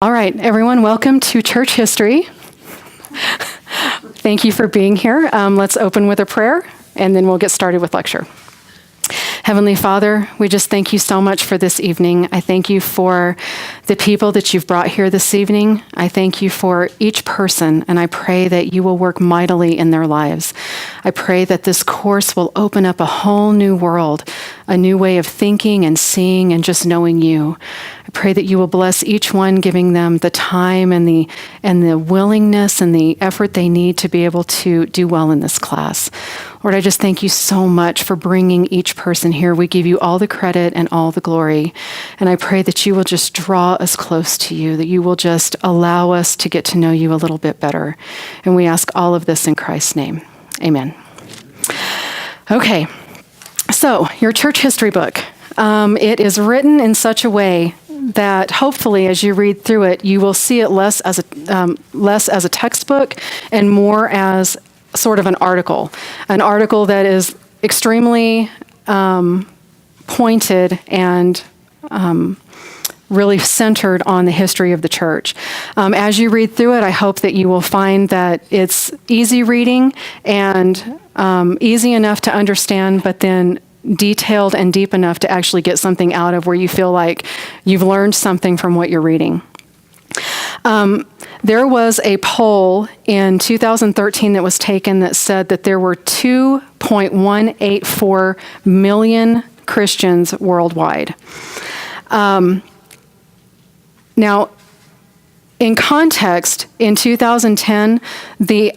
All right, everyone, welcome to Church History. Thank you for being here. Let's open with a prayer, and then we'll get started with lecture. Heavenly Father, we just thank you so much for this evening. I thank you for the people that you've brought here this evening. I thank you for each person, and I pray that you will work mightily in their lives. I pray that this course will open up a whole new world, a new way of thinking and seeing and just knowing you. I pray that you will bless each one, giving them the time and the willingness and the effort they need to be able to do well in this class. Lord, I just thank you so much for bringing each person here. We give you all the credit and all the glory. And I pray that you will just draw us close to you, that you will just allow us to get to know you a little bit better. And we ask all of this in Christ's name. Amen. Okay, so your church history book. It is written in such a way that hopefully as you read through it, you will see it less as a textbook and more as sort of an article that is extremely pointed and really centered on the history of the church. As you read through it, I hope that you will find that it's easy reading and easy enough to understand, but then detailed and deep enough to actually get something out of where you feel like you've learned something from what you're reading. There was a poll in 2013 that was taken that said that there were 2.184 million Christians worldwide. Now, in context, in 2010, the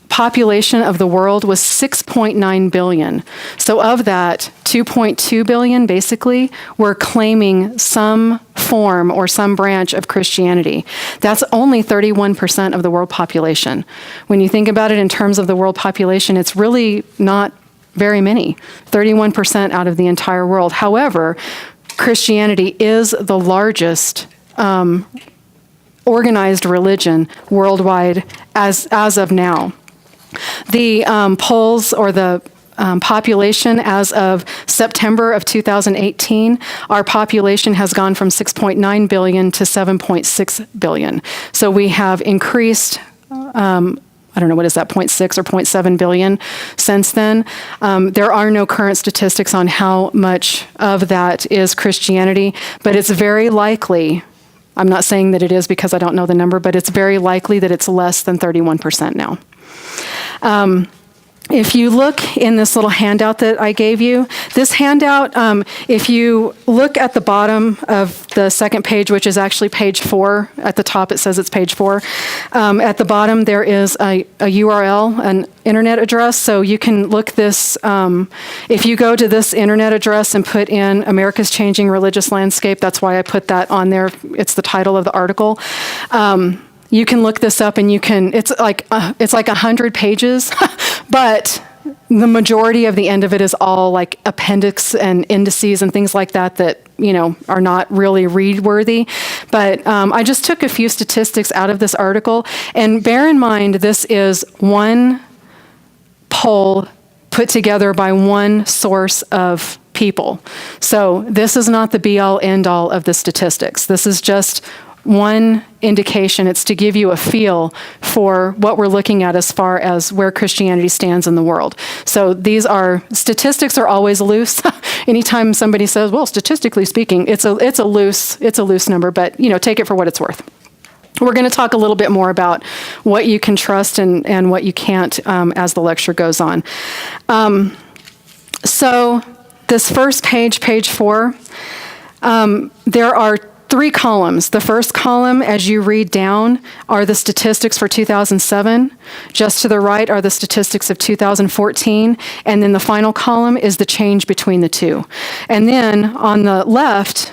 population of the world was 6.9 billion. So of that, 2.2 billion basically were claiming some form or some branch of Christianity. That's only 31% of the world population. When you think about it in terms of the world population, it's really not very many, 31% out of the entire world. However, Christianity is the largest organized religion worldwide as of now. The polls or the population as of September of 2018, our population has gone from 6.9 billion to 7.6 billion. So we have increased, I don't know, what is that, 0.6 or 0.7 billion since then. There are no current statistics on how much of that is Christianity, but it's very likely, I'm not saying that it is because I don't know the number, but it's very likely that it's less than 31% now. If you look in this little handout that I gave you, this handout, if you look at the bottom of the second page, which is actually page 4, at the top it says it's page 4. At the bottom there is a URL, an internet address, so you can look this, if you go to this internet address and put in America's Changing Religious Landscape, that's why I put that on there, it's the title of the article. You can look this up and you can, it's like 100 pages, but the majority of the end of it is all like appendix and indices and things like that, you know, are not really read worthy. But I just took a few statistics out of this article, and bear in mind, this is one poll put together by one source of people. So this is not the be-all, end-all of the statistics. This is just one indication. It's to give you a feel for what we're looking at as far as where Christianity stands in the world. So statistics are always loose. Anytime somebody says, well, statistically speaking, it's a loose number, but you know, take it for what it's worth. We're going to talk a little bit more about what you can trust and what you can't as the lecture goes on. So this first page, page 4, there are 3 columns. The first column, as you read down, are the statistics for 2007. Just to the right are the statistics of 2014. And then the final column is the change between the two. And then on the left,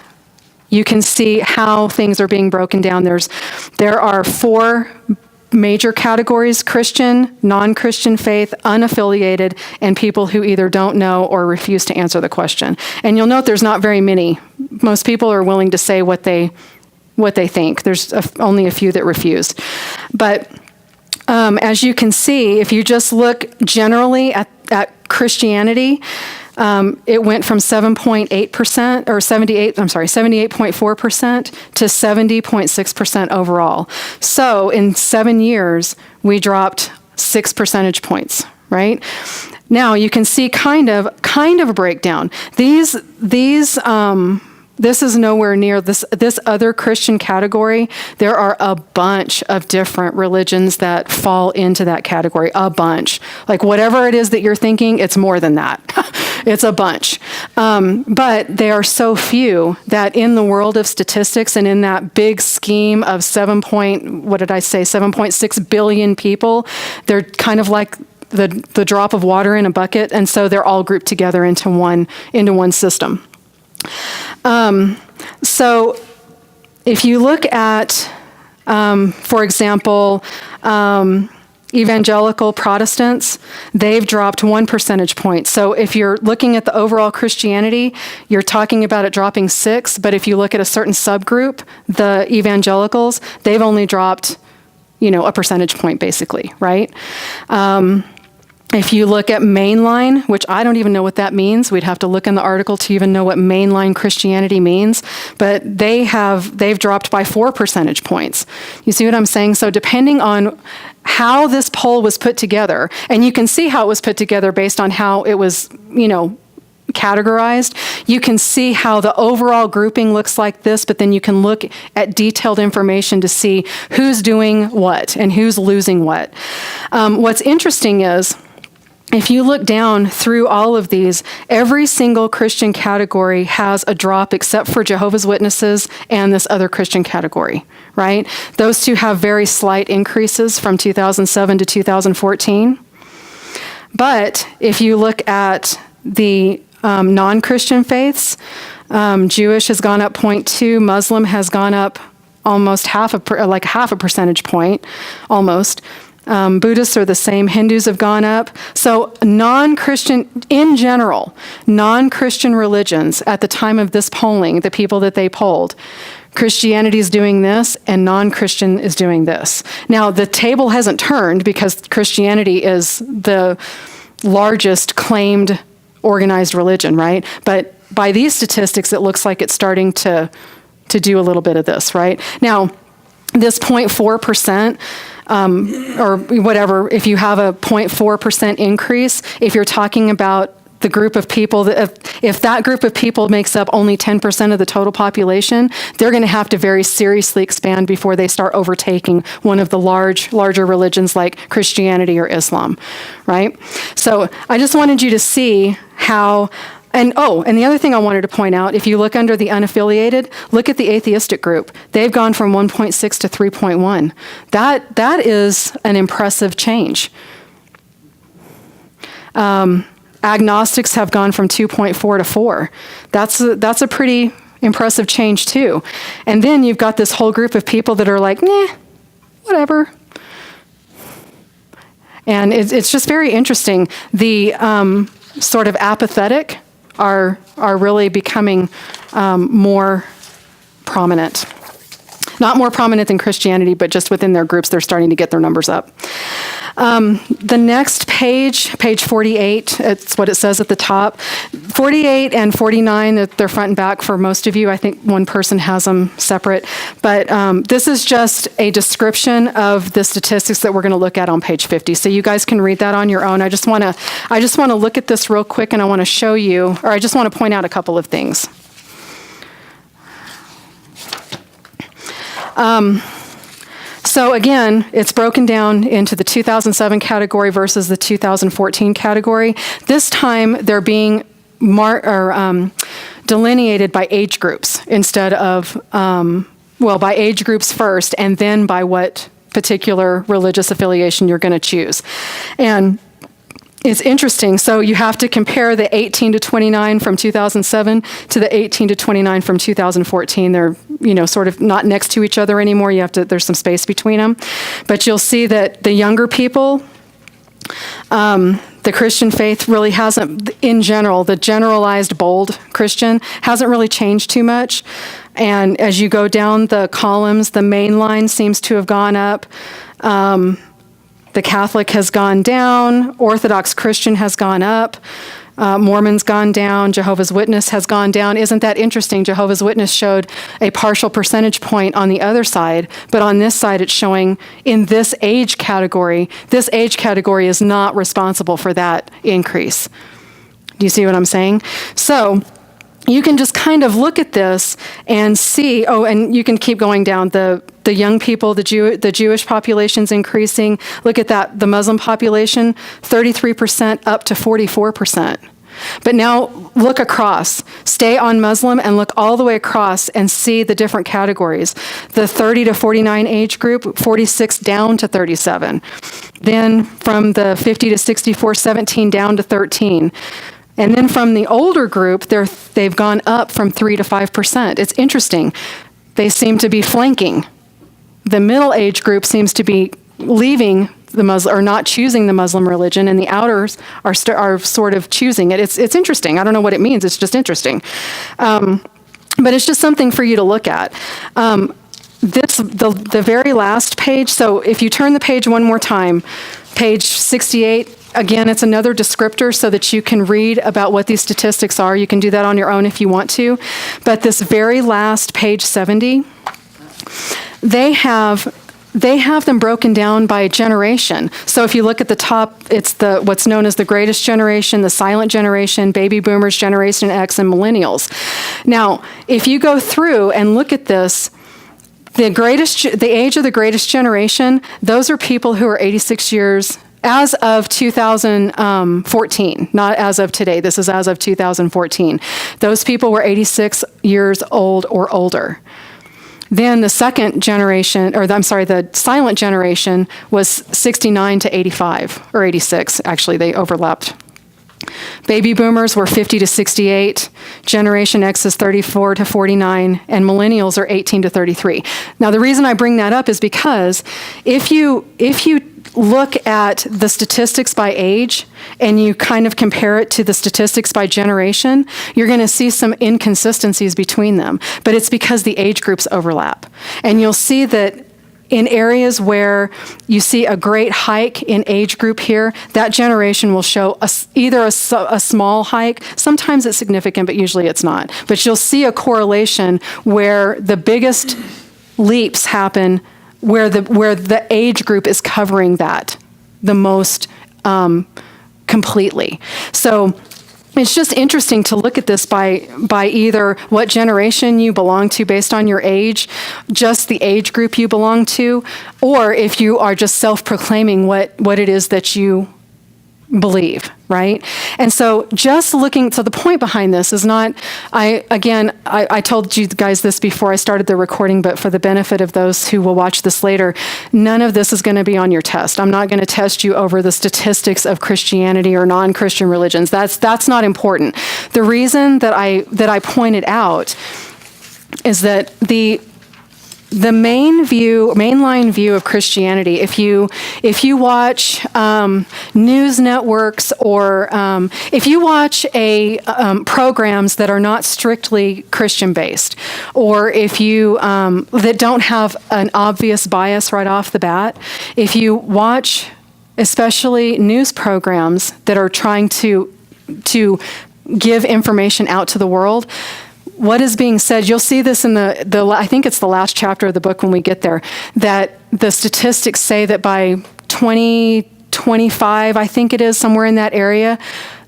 you can see how things are being broken down. There are 4 major categories: Christian, non-Christian faith, unaffiliated, and people who either don't know or refuse to answer the question. And you'll note there's not very many. Most people are willing to say what they think. There's only a few that refused. But as you can see, if you just look generally at Christianity, it went from 7.8% or 78.4% to 70.6% overall. So in 7 years, we dropped 6 percentage points, right? Now you can see kind of a breakdown. This is nowhere near this other Christian category. There are a bunch of different religions that fall into that category, a bunch. Like whatever it is that you're thinking, it's more than that. It's a bunch. But they are so few that in the world of statistics and in that big scheme of 7.6 billion people, they're kind of like the drop of water in a bucket, and so they're all grouped together into one system. So if you look at, for example, evangelical Protestants, they've dropped 1 percentage point. So if you're looking at the overall Christianity, you're talking about it dropping 6, but if you look at a certain subgroup, the evangelicals, they've only dropped, a percentage point basically, right? If you look at mainline, which I don't even know what that means, we'd have to look in the article to even know what mainline Christianity means, but they've dropped by 4 percentage points. You see what I'm saying? So depending on how this poll was put together, and you can see how it was put together based on how it was, categorized, you can see how the overall grouping looks like this, but then you can look at detailed information to see who's doing what and who's losing what. What's interesting is, if you look down through all of these, every single Christian category has a drop except for Jehovah's Witnesses and this other Christian category, right? Those two have very slight increases from 2007 to 2014. But if you look at the non-Christian faiths, Jewish has gone up 0.2, Muslim has gone up almost half a percentage point, almost. Buddhists are the same. Hindus have gone up. So non-Christian, in general, non-Christian religions at the time of this polling, the people that they polled, Christianity is doing this and non-Christian is doing this. Now, the table hasn't turned because Christianity is the largest claimed organized religion, right? But by these statistics, it looks like it's starting to do a little bit of this, right? Now, this 0.4%, or whatever, if you have a 0.4% increase, if you're talking about the group of people, if that group of people makes up only 10% of the total population, they're going to have to very seriously expand before they start overtaking one of the larger religions like Christianity or Islam, right? So I just wanted you to see how. And the other thing I wanted to point out, if you look under the unaffiliated, look at the atheistic group. They've gone from 1.6 to 3.1. That is an impressive change. Agnostics have gone from 2.4 to 4. That's a pretty impressive change too. And then you've got this whole group of people that are like, whatever. And it's just very interesting. The sort of apathetic are really becoming more prominent. Not more prominent than Christianity, but just within their groups, they're starting to get their numbers up. The next page 48, it's what it says at the top. 48 and 49, they're front and back for most of you. I think one person has them separate. But this is just a description of the statistics that we're going to look at on page 50. So you guys can read that on your own. I just want to look at this real quick, and I want to show you, or I just want to point out a couple of things. So again, it's broken down into the 2007 category versus the 2014 category. This time, they're being delineated by age groups instead of, by age groups first, and then by what particular religious affiliation you're going to choose. And it's interesting. So you have to compare the 18 to 29 from 2007 to the 18 to 29 from 2014. They're, sort of not next to each other anymore. There's some space between them. But you'll see that the younger people, the Christian faith really hasn't, in general, the generalized bold Christian hasn't really changed too much. And as you go down the columns, the main line seems to have gone up. The Catholic has gone down, Orthodox Christian has gone up, Mormon's gone down. Jehovah's Witness has gone down. Isn't that interesting? Jehovah's Witness showed a partial percentage point on the other side, but on this side it's showing in this age category. This age category is not responsible for that increase. Do you see what I'm saying? So you can just kind of look at this and see, and you can keep going down. The young people, the Jewish population's increasing. Look at that, the Muslim population, 33% up to 44%. But now look across. Stay on Muslim and look all the way across and see the different categories. The 30 to 49 age group, 46 down to 37. Then from the 50 to 64, 17 down to 13. And then from the older group, they've gone up from 3 to 5%. It's interesting. They seem to be flanking. The middle age group seems to be leaving the Muslim, or not choosing the Muslim religion, and the outers are sort of choosing it. It's interesting. I don't know what it means. It's just interesting. But it's just something for you to look at. The very last page, so if you turn the page one more time, page 68, again, it's another descriptor so that you can read about what these statistics are. You can do that on your own if you want to. But this very last page 70, they have them broken down by generation. So if you look at the top, it's what's known as the greatest generation, the silent generation, baby boomers, Generation X, and millennials. Now, if you go through and look at this, the age of the greatest generation, those are people who are 86 years as of 2014, not as of today. This is as of 2014. Those people were 86 years old or older. Then the second generation, the silent generation was 69 to 85, or 86, actually, they overlapped. Baby boomers were 50 to 68, Generation X is 34 to 49, and millennials are 18 to 33. Now, the reason I bring that up is because if you look at the statistics by age and you kind of compare it to the statistics by generation, you're going to see some inconsistencies between them. But it's because the age groups overlap. And you'll see that in areas where you see a great hike in age group here, that generation will show either a small hike. Sometimes it's significant, but usually it's not. But you'll see a correlation where the biggest leaps happen where the age group is covering that the most completely. So it's just interesting to look at this by either what generation you belong to based on your age, just the age group you belong to, or if you are just self-proclaiming what it is that you believe, right? And so just looking, so the point behind this is not, I told you guys this before I started the recording, but for the benefit of those who will watch this later, none of this is going to be on your test. I'm not going to test you over the statistics of Christianity or non-Christian religions. That's not important. The reason that I pointed out is that the mainline view of Christianity, if you watch news networks or if you watch programs that are not strictly Christian-based, or if you that don't have an obvious bias right off the bat, if you watch especially news programs that are trying to give information out to the world, what is being said, you'll see this in I think it's the last chapter of the book when we get there, that the statistics say that by 2025, I think it is, somewhere in that area,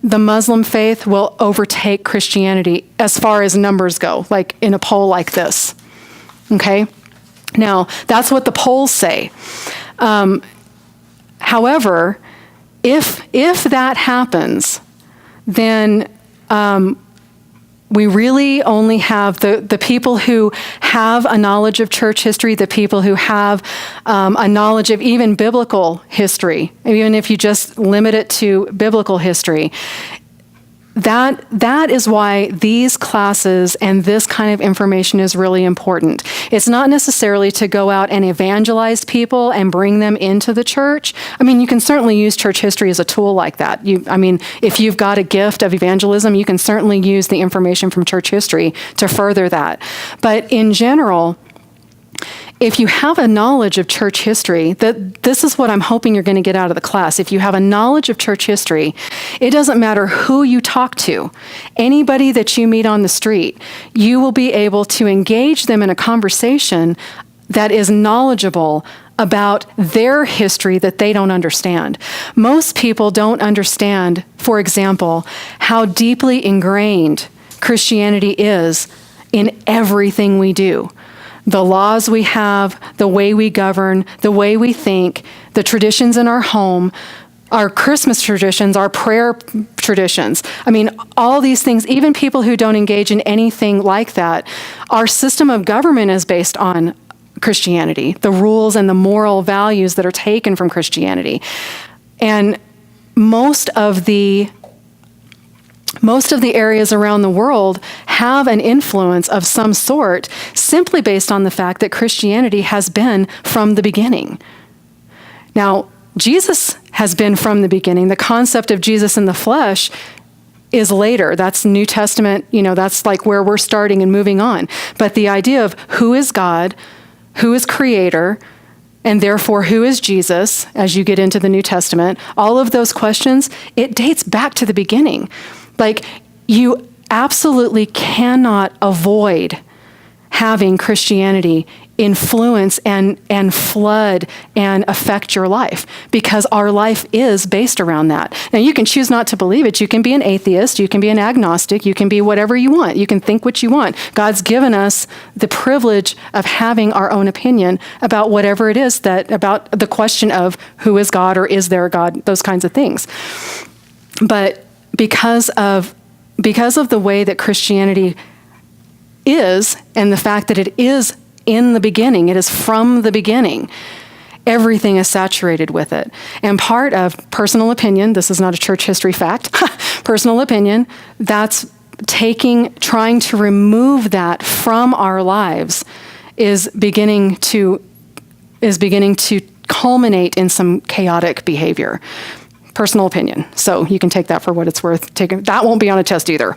the Muslim faith will overtake Christianity as far as numbers go, like in a poll like this. Okay? Now, that's what the polls say. However, if that happens, then we really only have the people who have a knowledge of church history, the people who have a knowledge of even biblical history, even if you just limit it to biblical history. That is why these classes and this kind of information is really important. It's not necessarily to go out and evangelize people and bring them into the church. I mean, you can certainly use church history as a tool like that. If you've got a gift of evangelism, you can certainly use the information from church history to further that. But in general, if you have a knowledge of church history, this is what I'm hoping you're going to get out of the class. If you have a knowledge of church history, it doesn't matter who you talk to, anybody that you meet on the street, you will be able to engage them in a conversation that is knowledgeable about their history that they don't understand. Most people don't understand, for example, how deeply ingrained Christianity is in everything we do. The laws we have, the way we govern, the way we think, the traditions in our home, our Christmas traditions, our prayer traditions. I mean, all these things, even people who don't engage in anything like that, our system of government is based on Christianity, the rules and the moral values that are taken from Christianity. And most of the areas around the world have an influence of some sort simply based on the fact that Christianity has been from the beginning. Now, Jesus has been from the beginning. The concept of Jesus in the flesh is later. That's New Testament, that's like where we're starting and moving on. But the idea of who is God, who is creator, and therefore who is Jesus, as you get into the New Testament, all of those questions, it dates back to the beginning. Like, you absolutely cannot avoid having Christianity influence and flood and affect your life, because our life is based around that. Now, you can choose not to believe it. You can be an atheist. You can be an agnostic. You can be whatever you want. You can think what you want. God's given us the privilege of having our own opinion about whatever it is about the question of who is God or is there a God, those kinds of things. But because of the way that Christianity is, and the fact that it is in the beginning, it is from the beginning, everything is saturated with it. And part of personal opinion, this is not a church history fact, personal opinion, that's trying to remove that from our lives is beginning to culminate in some chaotic behavior. Personal opinion. So you can take that for what it's worth. That won't be on a test either.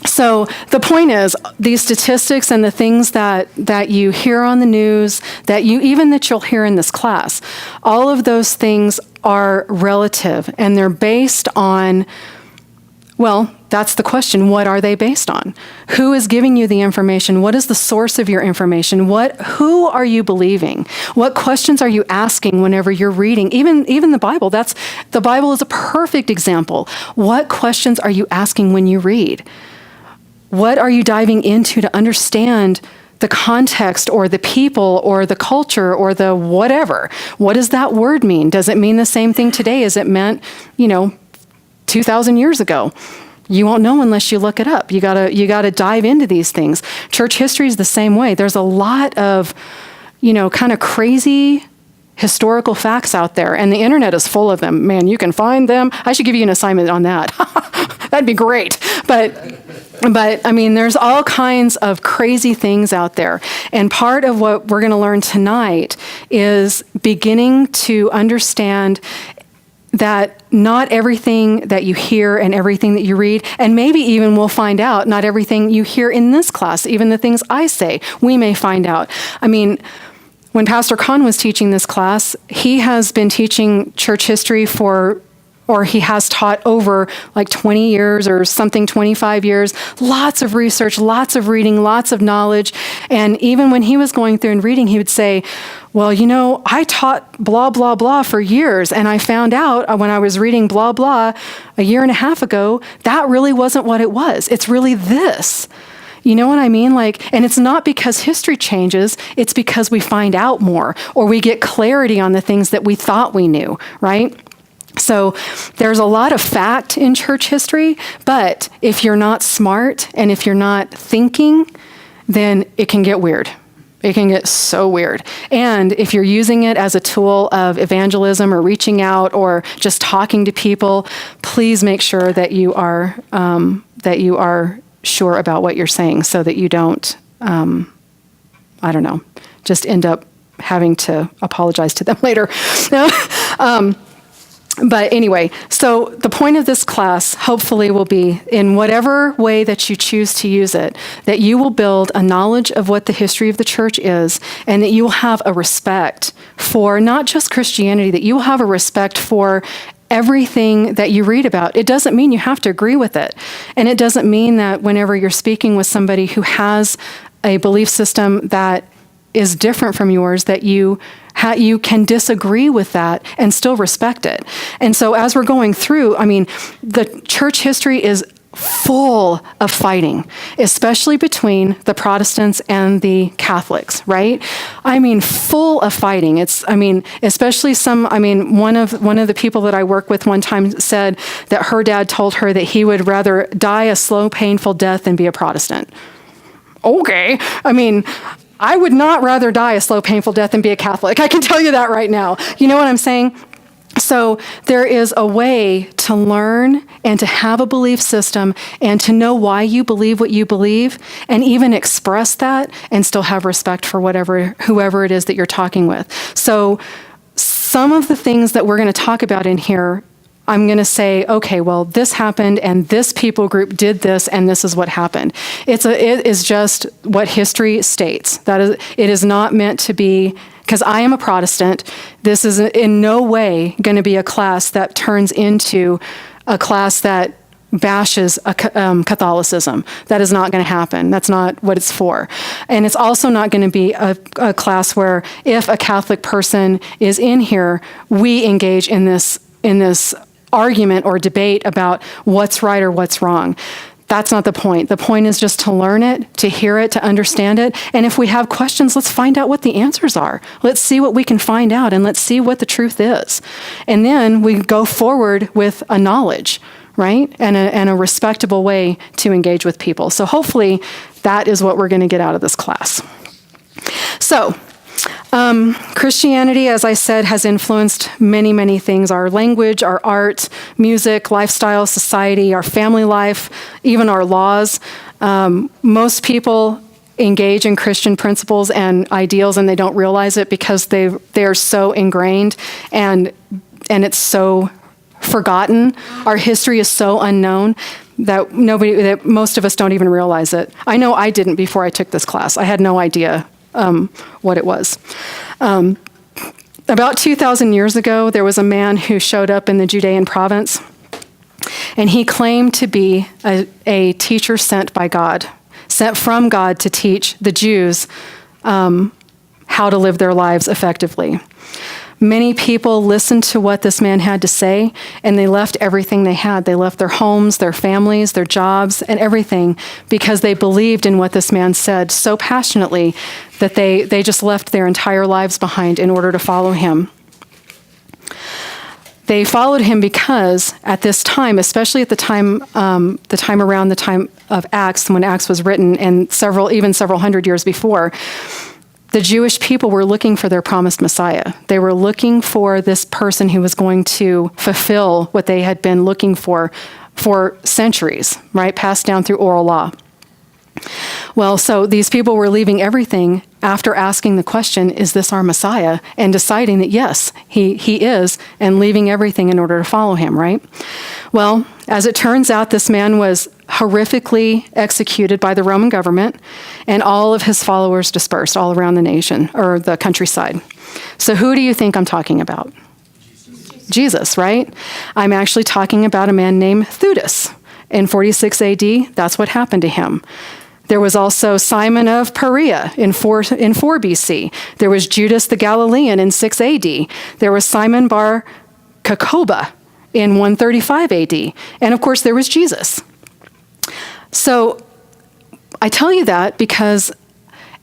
So the point is, these statistics and the things that you hear on the news, that you'll hear in this class, all of those things are relative, and they're based on, well, that's the question. What are they based on? Who is giving you the information? What is the source of your information? Who are you believing? What questions are you asking whenever you're reading? Even the Bible. The Bible is a perfect example. What questions are you asking when you read? What are you diving into to understand the context or the people or the culture or the whatever? What does that word mean? Does it mean the same thing today as it meant, 2,000 years ago? You won't know unless you look it up. You gotta dive into these things. Church history is the same way. There's a lot of, kind of crazy historical facts out there, and the internet is full of them. Man, you can find them. I should give you an assignment on that. That'd be great. But I mean, there's all kinds of crazy things out there. And part of what we're going to learn tonight is beginning to understand that not everything that you hear and everything that you read, and maybe even we'll find out not everything you hear in this class, even the things I say, we may find out. I mean, when Pastor Kahn was teaching this class, he has been teaching church history he has taught over like 20 years or something, 25 years, lots of research, lots of reading, lots of knowledge. And even when he was going through and reading, he would say, well, I taught blah, blah, blah for years. And I found out when I was reading blah, blah a year and a half ago, that really wasn't what it was. It's really this. You know what I mean? And it's not because history changes, it's because we find out more or we get clarity on the things that we thought we knew, right? So there's a lot of fact in church history, but if you're not smart and if you're not thinking, then it can get weird. It can get so weird. And if you're using it as a tool of evangelism or reaching out or just talking to people, please make sure that you are sure about what you're saying so that you don't, just end up having to apologize to them later. But anyway, so the point of this class hopefully will be, in whatever way that you choose to use it, that you will build a knowledge of what the history of the church is, and that you will have a respect for not just Christianity, that you will have a respect for everything that you read about. It doesn't mean you have to agree with it. And it doesn't mean that whenever you're speaking with somebody who has a belief system that is different from yours, that you can disagree with that and still respect it. And so as we're going through, I mean, the church history is full of fighting, especially between the Protestants and the Catholics, right? I mean, full of fighting. Especially one of the people that I work with one time said that her dad told her that he would rather die a slow, painful death than be a Protestant. Okay. I mean, I would not rather die a slow, painful death than be a Catholic. I can tell you that right now. You know what I'm saying? So there is a way to learn and to have a belief system and to know why you believe what you believe, and even express that and still have respect for whoever it is that you're talking with. So some of the things that we're going to talk about in here, I'm going to say, okay, well, this happened, and this people group did this, and this is what happened. It is just what history states. It is not meant to be, because I am a Protestant, this is in no way going to be a class that turns into a class that bashes Catholicism. That is not going to happen. That's not what it's for. And it's also not going to be a class where if a Catholic person is in here, we engage in this argument or debate about what's right or what's wrong. That's not the point. The point is just to learn it, to hear it, to understand it. And if we have questions, let's find out what the answers are. Let's see what we can find out, and let's see what the truth is. And then we go forward with a knowledge, right? And a respectable way to engage with people. So hopefully that is what we're going to get out of this class. So, Christianity, as I said, has influenced many, many things. Our language, our art, music, lifestyle, society, our family life, even our laws. Most people engage in Christian principles and ideals, and they don't realize it because they're so ingrained and it's so forgotten. Our history is so unknown that most of us don't even realize it. I know I didn't before I took this class. I had no idea what it was. About 2,000 years ago, there was a man who showed up in the Judean province, and he claimed to be a teacher sent by God, sent from God to teach the Jews how to live their lives effectively. Many people listened to what this man had to say, and they left everything they had. They left their homes, their families, their jobs, and everything because they believed in what this man said so passionately that they just left their entire lives behind in order to follow him. They followed him because at this time, especially at the time around the time of Acts, when Acts was written, and several hundred years before, the Jewish people were looking for their promised Messiah. They were looking for this person who was going to fulfill what they had been looking for centuries, right? Passed down through oral law. Well, so these people were leaving everything after asking the question, is this our Messiah? And deciding that yes, he is, and leaving everything in order to follow him, right? Well, as it turns out, this man was horrifically executed by the Roman government, and all of his followers dispersed all around the nation, or the countryside. So who do you think I'm talking about? Jesus, right? I'm actually talking about a man named Theudas. In 46 AD, that's what happened to him. There was also Simon of Perea in 4 BC. There was Judas the Galilean in 6 AD. There was Simon bar Kokhba in 135 AD. And of course, there was Jesus. So I tell you that because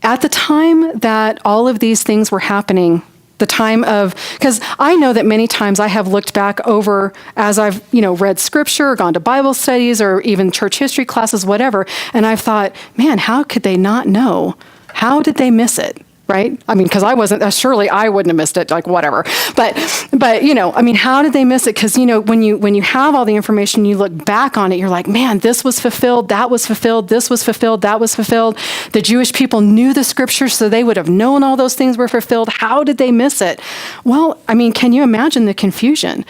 at the time that all of these things were happening, because I know that many times I have looked back over as I've, read scripture, or gone to Bible studies, or even church history classes, whatever, and I've thought, man, how could they not know? How did they miss it? Right? I mean, because I wasn't, surely I wouldn't have missed it, like whatever. But how did they miss it? Because, when you have all the information, you look back on it, you're like, man, this was fulfilled, that was fulfilled, this was fulfilled, that was fulfilled. The Jewish people knew the scriptures, so they would have known all those things were fulfilled. How did they miss it? Well, can you imagine the confusion?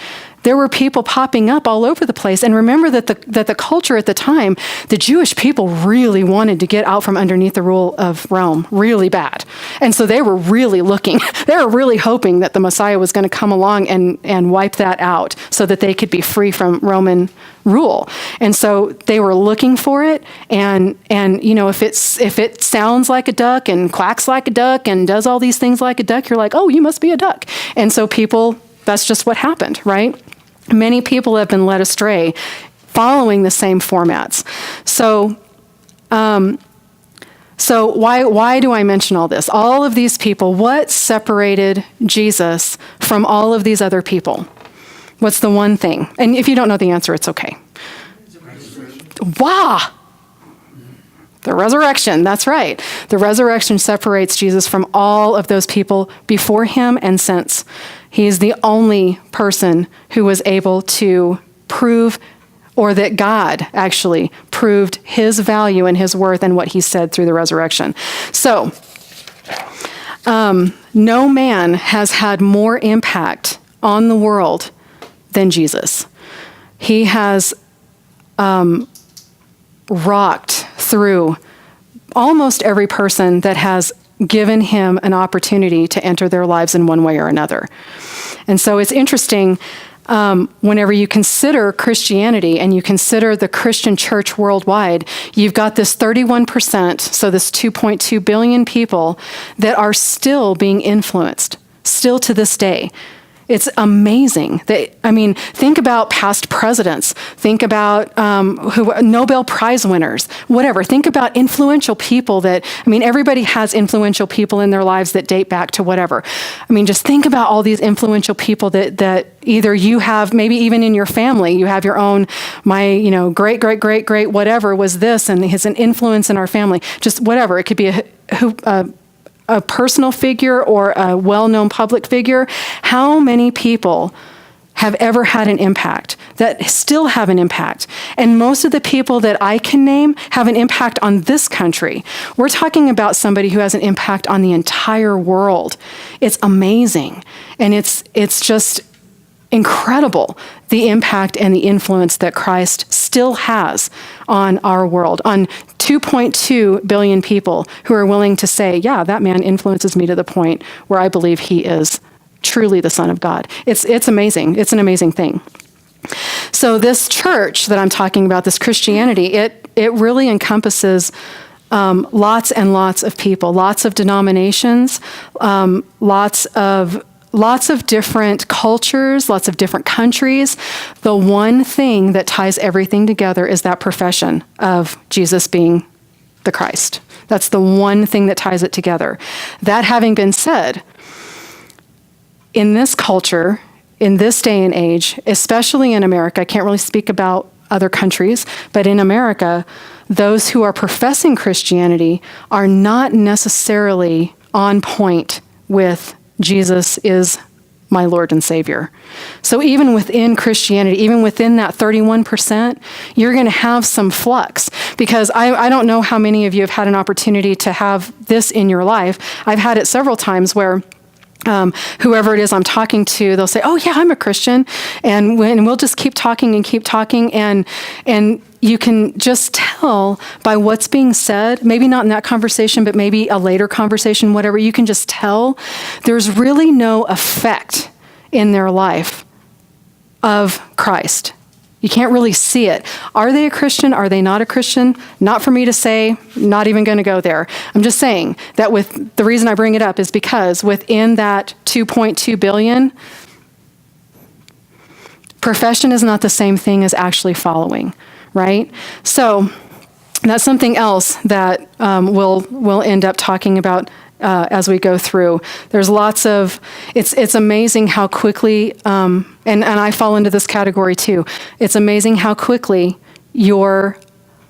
There were people popping up all over the place. And remember that the culture at the time, the Jewish people really wanted to get out from underneath the rule of Rome really bad. And so they were really looking, they were really hoping that the Messiah was going to come along and wipe that out so that they could be free from Roman rule. And so they were looking for it. And if it sounds like a duck and quacks like a duck and does all these things like a duck, you're like, oh, you must be a duck. And so that's just what happened, right? Many people have been led astray following the same formats. So why do I mention all this? All of these people, what separated Jesus from all of these other people? What's the one thing? And if you don't know the answer, it's okay. Wow! The resurrection, that's right. The resurrection separates Jesus from all of those people before him and since. He is the only person who was able to prove, or that God actually proved his value and his worth and what he said through the resurrection. So, no man has had more impact on the world than Jesus. He has rocked through almost every person that has given him an opportunity to enter their lives in one way or another. And so it's interesting whenever you consider Christianity and you consider the Christian church worldwide, you've got this 31%, so this 2.2 billion people that are still being influenced, still to this day. It's amazing. Think about past presidents. Think about Nobel Prize winners, whatever. Think about influential people everybody has influential people in their lives that date back to whatever. Just think about all these influential people that either you have, maybe even in your family, you have your own, great, whatever was this, and has an influence in our family. Just whatever. It could be a personal figure or a well-known public figure. How many people have ever had an impact, that still have an impact? And most of the people that I can name have an impact on this country. We're talking about somebody who has an impact on the entire world. It's amazing. And it's just incredible, the impact and the influence that Christ still has on our world, on 2.2 billion people who are willing to say, yeah, that man influences me to the point where I believe he is truly the Son of God. It's amazing. It's an amazing thing. So this church that I'm talking about, this Christianity, it really encompasses lots and lots of people, lots of denominations, lots of different cultures, lots of different countries. The one thing that ties everything together is that profession of Jesus being the Christ. That's the one thing that ties it together. That having been said, in this culture, in this day and age, especially in America, I can't really speak about other countries, but in America, those who are professing Christianity are not necessarily on point with Jesus is my Lord and Savior. So even within Christianity, even within that 31%, you're going to have some flux, because I don't know how many of you have had an opportunity to have this in your life. I've had it several times where whoever it is I'm talking to, they'll say, oh yeah, I'm a Christian. And we'll just keep talking, and you can just tell by what's being said, maybe not in that conversation, but maybe a later conversation, whatever, you can just tell there's really no effect in their life of Christ. You can't really see it. Are they a Christian? Are they not a Christian? Not for me to say, not even going to go there. I'm just saying that the reason I bring it up is because within that 2.2 billion, profession is not the same thing as actually following, right? So that's something else that we'll end up talking about as we go through. There's lots of, it's amazing how quickly, and I fall into this category too, it's amazing how quickly your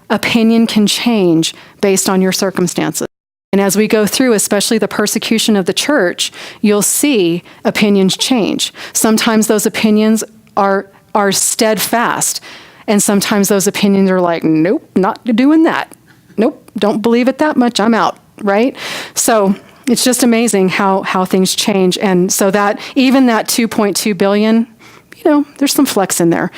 opinion can change based on your circumstances. And as we go through, especially the persecution of the church, you'll see opinions change. Sometimes those opinions are steadfast, and sometimes those opinions are like, nope, not doing that. Nope, don't believe it that much, I'm out. Right? So it's just amazing how things change. And so that even that 2.2 billion, there's some flex in there.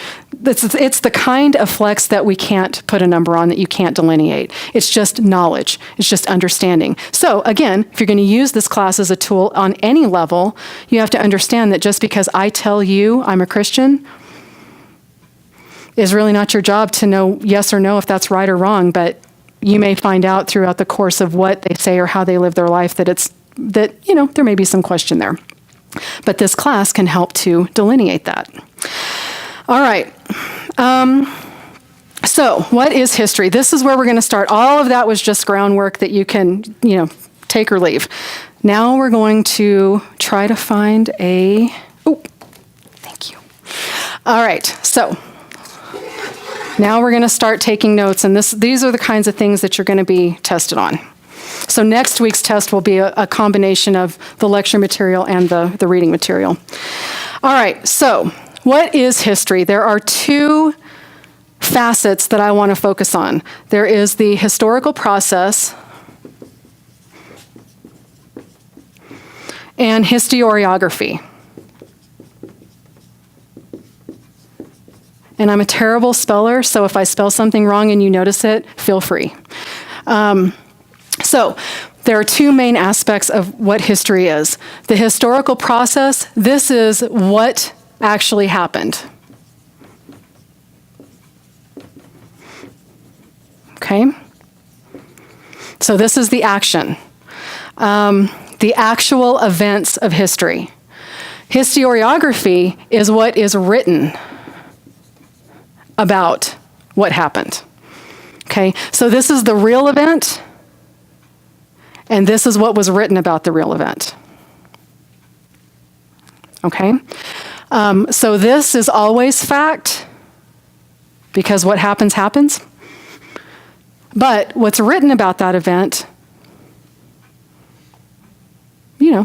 It's the kind of flex that we can't put a number on, that you can't delineate. It's just knowledge. It's just understanding. So again, if you're going to use this class as a tool on any level, you have to understand that just because I tell you I'm a Christian is really not your job to know yes or no if that's right or wrong, but you may find out throughout the course of what they say or how they live their life that there may be some question there. But this class can help to delineate that. All right. So what is history? This is where we're going to start. All of that was just groundwork that you can, take or leave. Now we're going to try to find thank you. All right. So now we're going to start taking notes, and these are the kinds of things that you're going to be tested on. So next week's test will be a combination of the lecture material and the reading material. All right, so what is history? There are two facets that I want to focus on. There is the historical process and historiography. And I'm a terrible speller, so if I spell something wrong and you notice it, feel free. So there are two main aspects of what history is. The historical process, this is what actually happened. Okay? So this is the action. The actual events of history. Historiography is what is written about what happened. Okay, so this is the real event, and this is what was written about the real event. Okay, so this is always fact, because what happens, happens. But what's written about that event,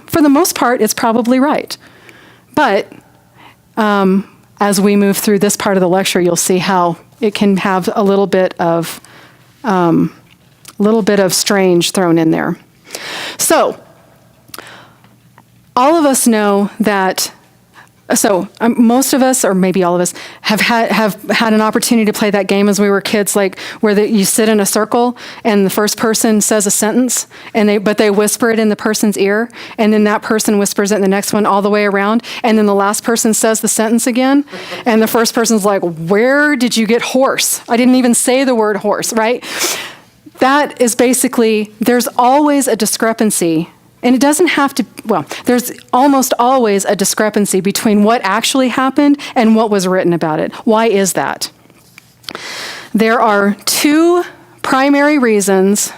for the most part, it's probably right. But as we move through this part of the lecture, you'll see how it can have a little bit of strange thrown in there. So, all of us know that. Most of us, or maybe all of us, have had an opportunity to play that game as we were kids, like where you sit in a circle and the first person says a sentence, but they whisper it in the person's ear, and then that person whispers it in the next one all the way around, and then the last person says the sentence again, and the first person's like, "Where did you get horse? I didn't even say the word horse," right? That is basically, there's always a discrepancy. And it doesn't have to, there's almost always a discrepancy between what actually happened and what was written about it. Why is that? There are two primary reasons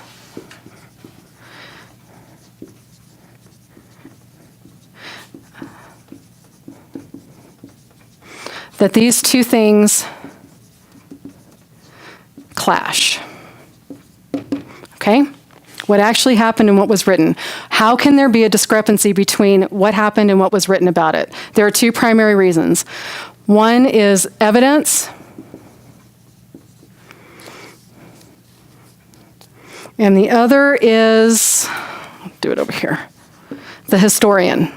that these two things clash. Okay? What actually happened and what was written. How can there be a discrepancy between what happened and what was written about it? There are two primary reasons. One is evidence, and the other is, I'll do it over here, the historian.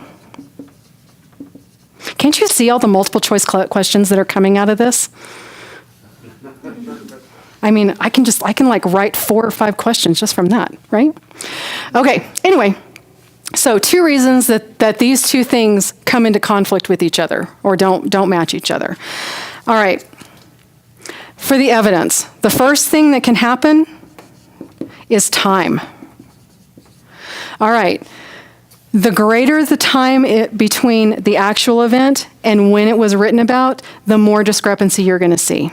Can't you see all the multiple choice questions that are coming out of this? I mean, I can write 4 or 5 questions just from that, right? Okay, anyway, so two reasons that these two things come into conflict with each other or don't match each other. All right, for the evidence, the first thing that can happen is time. All right, the greater the time between the actual event and when it was written about, the more discrepancy you're going to see.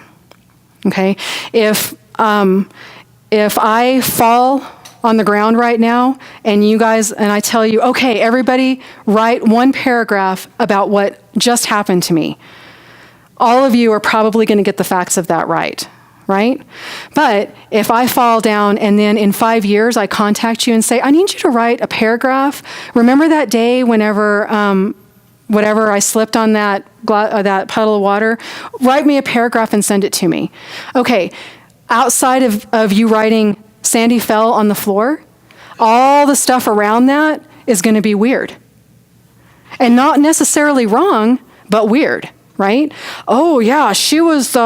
Okay, if I fall on the ground right now and I tell you, okay, everybody write one paragraph about what just happened to me, all of you are probably going to get the facts of that right? But if I fall down and then in 5 years I contact you and say, I need you to write a paragraph. Remember that day whenever I slipped on that puddle of water, write me a paragraph and send it to me. Okay, outside of you writing Sandy fell on the floor, all the stuff around that is going to be weird. And not necessarily wrong, but weird, right? Oh, yeah, she was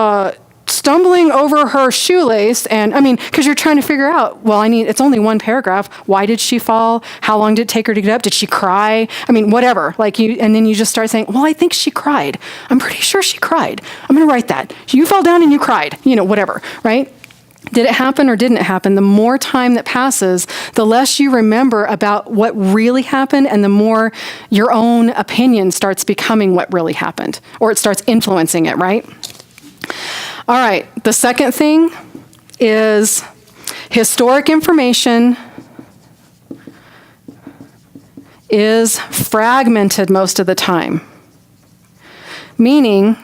stumbling over her shoelace, and I mean, because you're trying to figure out, well, it's only one paragraph. Why did she fall? How long did it take her to get up? Did she cry? I mean, whatever. And then you just start saying, well, I think she cried. I'm pretty sure she cried. I'm going to write that. You fell down and you cried, whatever, right? Did it happen or didn't it happen? The more time that passes, the less you remember about what really happened, and the more your own opinion starts becoming what really happened, or it starts influencing it, right? All right, the second thing is historic information is fragmented most of the time, meaning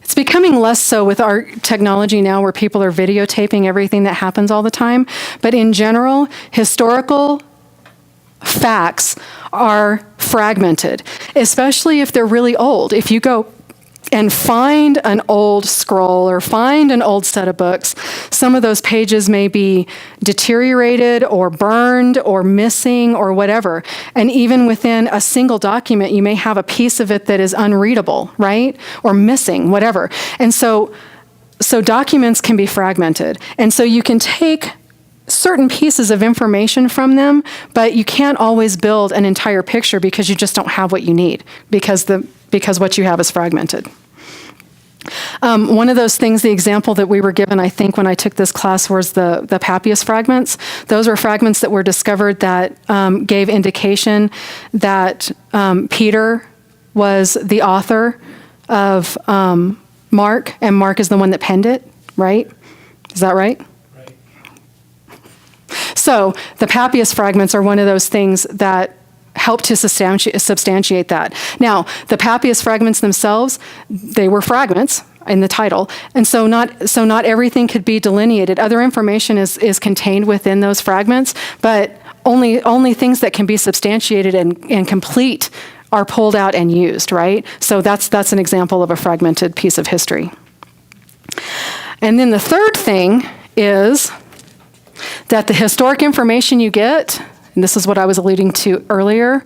it's becoming less so with our technology now, where people are videotaping everything that happens all the time. But in general, historical facts are fragmented, especially if they're really old. If you go and find an old scroll or find an old set of books, some of those pages may be deteriorated or burned or missing or whatever. And even within a single document, you may have a piece of it that is unreadable, right? Or missing, whatever. And so documents can be fragmented. And so you can take certain pieces of information from them, but you can't always build an entire picture because you just don't have what you need, because what you have is fragmented. One of those things, the example that we were given, I think, when I took this class was the Papias fragments. Those were fragments that were discovered that gave indication that Peter was the author of Mark, and Mark is the one that penned it, right? Is that right? So the Papias fragments are one of those things that help to substantiate that. Now, the Papias fragments themselves, they were fragments in the title, and so not everything could be delineated. Other information is contained within those fragments, but only things that can be substantiated and complete are pulled out and used, right? So that's an example of a fragmented piece of history. And then the third thing is that the historic information you get, and this is what I was alluding to earlier,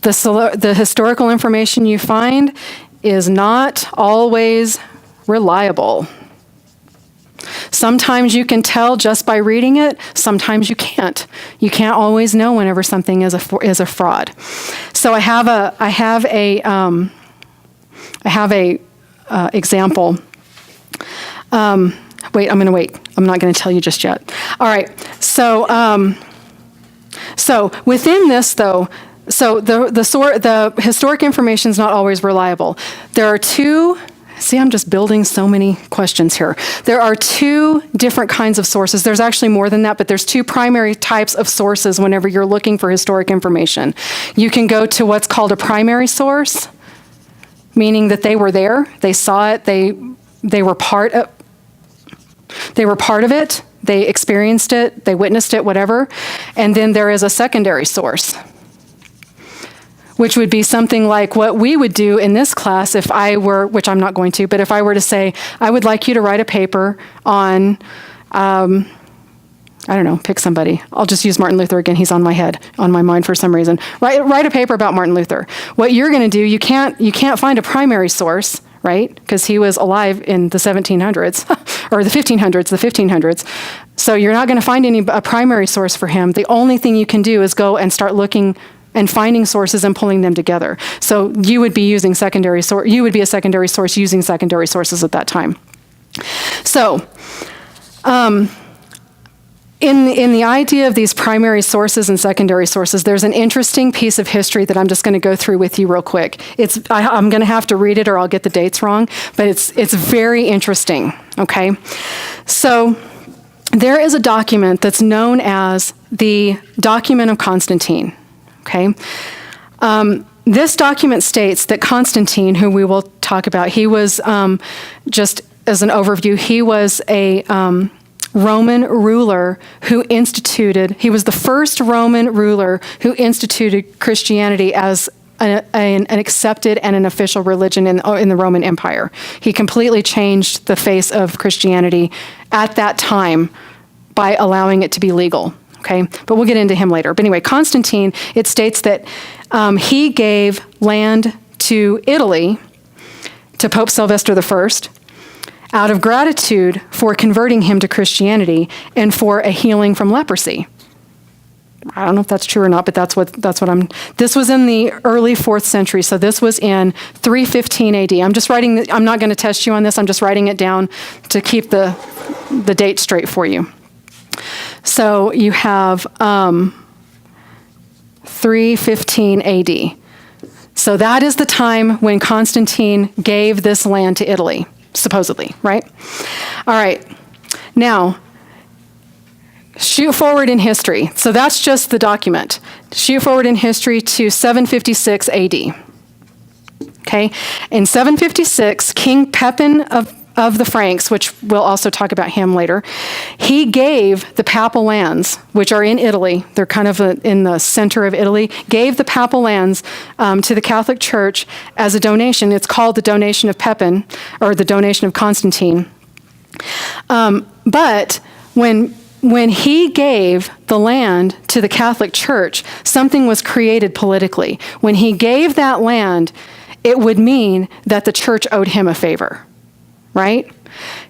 the historical information you find is not always reliable. Sometimes you can tell just by reading it, sometimes you can't. You can't always know whenever something is a fraud. So I have a example. Wait, I'm going to wait. I'm not going to tell you just yet. All right. So within this, though, the historic information is not always reliable. There are two. See, I'm just building so many questions here. There are two different kinds of sources. There's actually more than that, but there's two primary types of sources whenever you're looking for historic information. You can go to what's called a primary source, meaning that they were there, they saw it, they were part of it, they experienced it, they witnessed it, whatever. And then there is a secondary source, which would be something like what we would do in this class if I were, which I'm not going to, but if I were to say, I would like you to write a paper on, I don't know, pick somebody. I'll just use Martin Luther again. He's on my mind for some reason. Write a paper about Martin Luther. What you're going to do, you can't find a primary source, right? Because he was alive in the 1700s, or the 1500s. So you're not going to find a primary source for him. The only thing you can do is go and start looking and finding sources and pulling them together. So you would be using you would be a secondary source using secondary sources at that time. So, in the idea of these primary sources and secondary sources, there's an interesting piece of history that I'm just going to go through with you real quick. I'm going to have to read it or I'll get the dates wrong, but it's very interesting, okay? So there is a document that's known as the Document of Constantine, okay? This document states that Constantine, who we will talk about, he was, just as an overview, he was a Roman ruler he was the first Roman ruler who instituted Christianity as an accepted and an official religion in the Roman Empire. He completely changed the face of Christianity at that time by allowing it to be legal, okay? But we'll get into him later. But anyway, Constantine, it states that he gave land to Italy to Pope Sylvester I out of gratitude for converting him to Christianity and for a healing from leprosy. I don't know if that's true or not, but that's what this was in the early 4th century, so this was in 315 AD. I'm not going to test you on this, I'm just writing it down to keep the date straight for you. So you have 315 AD. So that is the time when Constantine gave this land to Italy, supposedly, right? All right, now, shoot forward in history. So that's just the document. Shoot forward in history to 756 AD. Okay? In 756, King Pepin of the Franks, which we'll also talk about him later, he gave the papal lands, which are in Italy, they're kind of in the center of Italy, gave the papal lands to the Catholic Church as a donation. It's called the donation of Pepin, or the donation of Constantine. But when he gave the land to the Catholic Church, something was created politically. When he gave that land, it would mean that the church owed him a favor, right?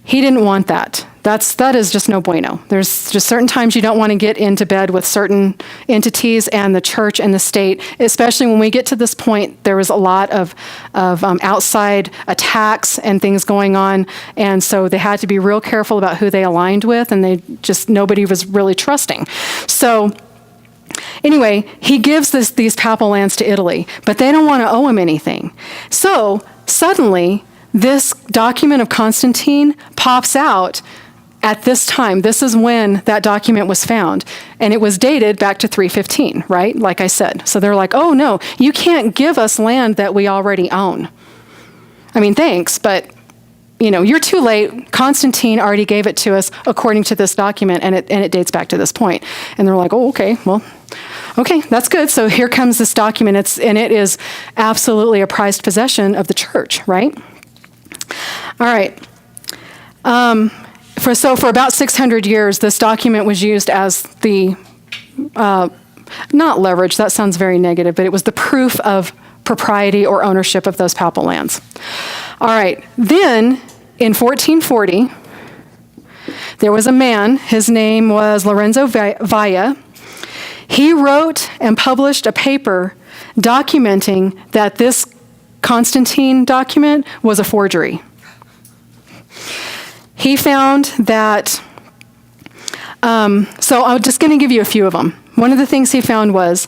He didn't want that. That is just no bueno. There's just certain times you don't want to get into bed with certain entities, and the church and the state, especially when we get to this point, there was a lot of outside attacks and things going on, and so they had to be real careful about who they aligned with, and nobody was really trusting. So anyway, he gives these papal lands to Italy, but they don't want to owe him anything. So suddenly, this document of Constantine pops out at this time. This is when that document was found. And it was dated back to 315, right? Like I said. So they're like, oh no, you can't give us land that we already own. I mean, thanks, but you're too late. Constantine already gave it to us according to this document, and it dates back to this point. And they're like, oh, okay, well, okay, that's good. So here comes this document, and it is absolutely a prized possession of the church, right? All right. For about 600 years, this document was used as the, not leverage, that sounds very negative, but it was the proof of propriety or ownership of those papal lands. All right. Then, in 1440, there was a man, his name was Lorenzo Valla. He wrote and published a paper documenting that this Constantine document was a forgery. He found that, so I'm just going to give you a few of them. One of the things he found was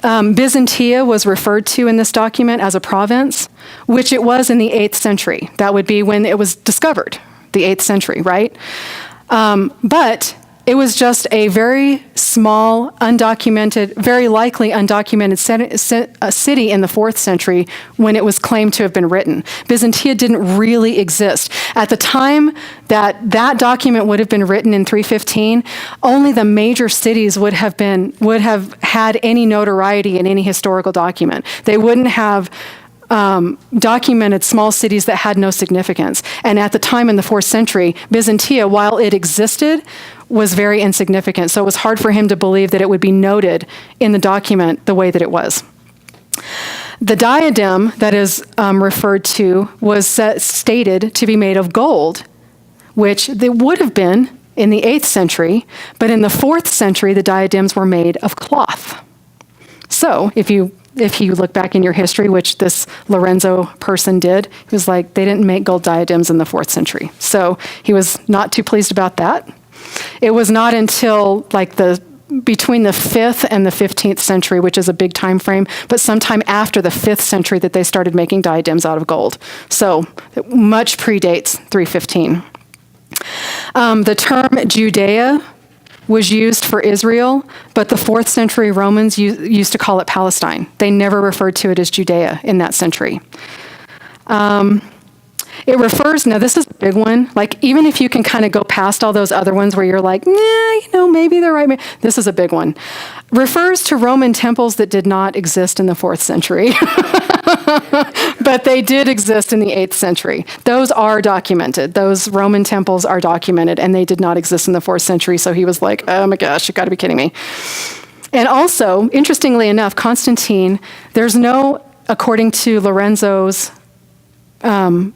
Byzantia was referred to in this document as a province, which it was in the 8th century. That would be when it was discovered, the 8th century, right? But it was just a very small, undocumented, very likely undocumented city in the 4th century when it was claimed to have been written. Byzantia didn't really exist. At the time that document would have been written in 315, only the major cities would have had any notoriety in any historical document. They wouldn't have documented small cities that had no significance. And at the time in the 4th century, Byzantia, while it existed, was very insignificant. So it was hard for him to believe that it would be noted in the document the way that it was. The diadem that is referred to was stated to be made of gold, which they would have been in the 8th century, but in the 4th century, the diadems were made of cloth. So if you look back in your history, which this Lorenzo person did, he was like, they didn't make gold diadems in the 4th century. So he was not too pleased about that. It was not until between the 5th and the 15th century, which is a big time frame, but sometime after the 5th century that they started making diadems out of gold. So it much predates 315. The term Judea was used for Israel, but the 4th century Romans used to call it Palestine. They never referred to it as Judea in that century. It refers, now this is a big one, even if you can kind of go past all those other ones where you're like, maybe they're right. This is a big one. Refers to Roman temples that did not exist in the 4th century, but they did exist in the 8th century. Those are documented. Those Roman temples are documented, and they did not exist in the 4th century, so he was like, oh my gosh, you got to be kidding me. And also, interestingly enough, Constantine, there's no, according to Lorenzo's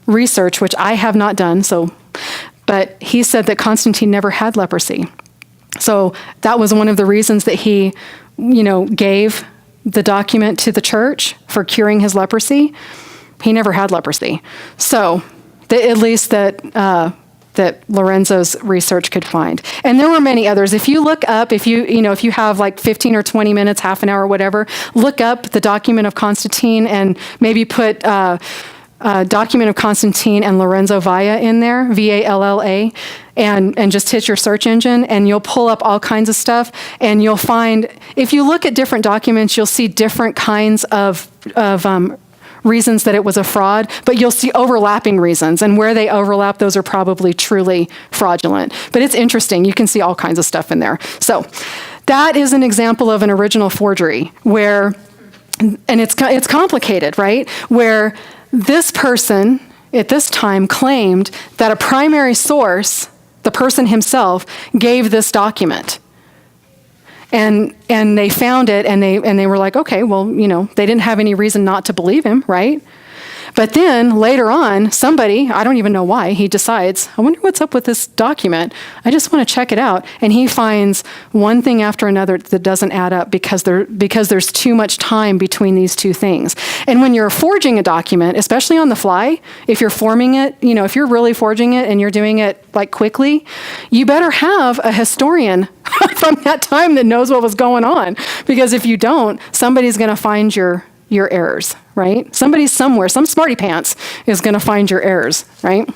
research, which I have not done, but he said that Constantine never had leprosy. So that was one of the reasons that he, gave the document to the church for curing his leprosy. He never had leprosy. So at least that Lorenzo's research could find. And there were many others. If you look up, if you have like 15 or 20 minutes, half an hour, whatever, look up the document of Constantine and maybe put document of Constantine and Lorenzo Valla in there, Valla, and just hit your search engine, and you'll pull up all kinds of stuff, and you'll find, if you look at different documents, you'll see different kinds of reasons that it was a fraud, but you'll see overlapping reasons, and where they overlap, those are probably truly fraudulent. But it's interesting. You can see all kinds of stuff in there. So that is an example of an original forgery where, and it's complicated, right? Where this person at this time claimed that a primary source, the person himself, gave this document. And they found it, and they were like, okay, well, they didn't have any reason not to believe him, right? But then later on, somebody, I don't even know why, he decides, I wonder what's up with this document. I just want to check it out. And he finds one thing after another that doesn't add up because there's too much time between these two things. And when you're forging a document, especially on the fly, if you're forming it, if you're really forging it and you're doing it like quickly, you better have a historian from that time that knows what was going on. Because if you don't, somebody's going to find your errors, right? Somebody somewhere, some smarty pants is going to find your errors, right?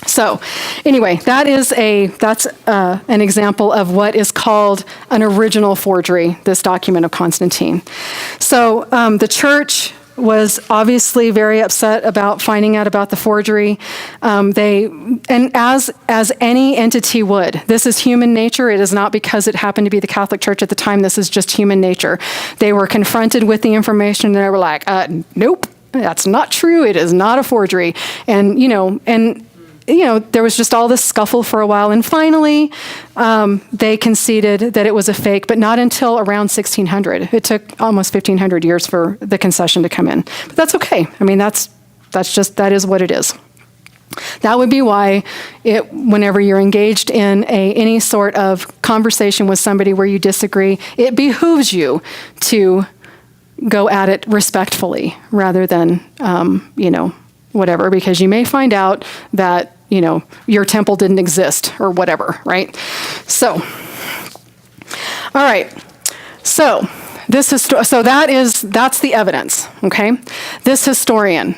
So anyway, that's an example of what is called an original forgery, this document of Constantine. So the church was obviously very upset about finding out about the forgery. As any entity would, this is human nature. It is not because it happened to be the Catholic Church at the time. This is just human nature. They were confronted with the information and they were like, nope, that's not true. It is not a forgery. And there was just all this scuffle for a while. And finally, they conceded that it was a fake, but not until around 1600. It took almost 1,500 years for the concession to come in. But that's okay. I mean, that is what it is. That would be why whenever you're engaged in any sort of conversation with somebody where you disagree, it behooves you to go at it respectfully rather than, whatever, because you may find out that, your temple didn't exist or whatever, right? So, all right. So that's the evidence, okay? This historian,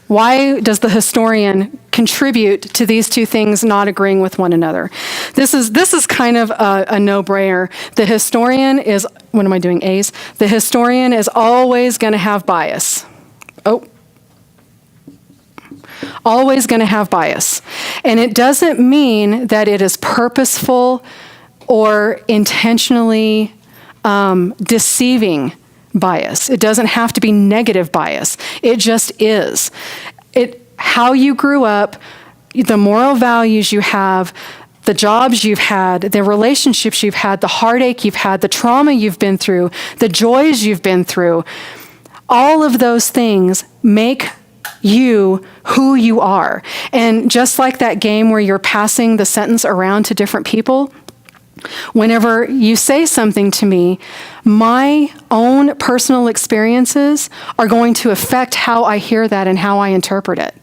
why does the historian contribute to these two things not agreeing with one another? This is kind of a no-brainer. The historian is, what am I doing, A's? The historian is always going to have bias. Always going to have bias. And it doesn't mean that it is purposeful or intentionally deceiving bias. It doesn't have to be negative bias. It just is. How you grew up, the moral values you have, the jobs you've had, the relationships you've had, the heartache you've had, the trauma you've been through, the joys you've been through, all of those things make you who you are. And just like that game where you're passing the sentence around to different people, whenever you say something to me, my own personal experiences are going to affect how I hear that and how I interpret it.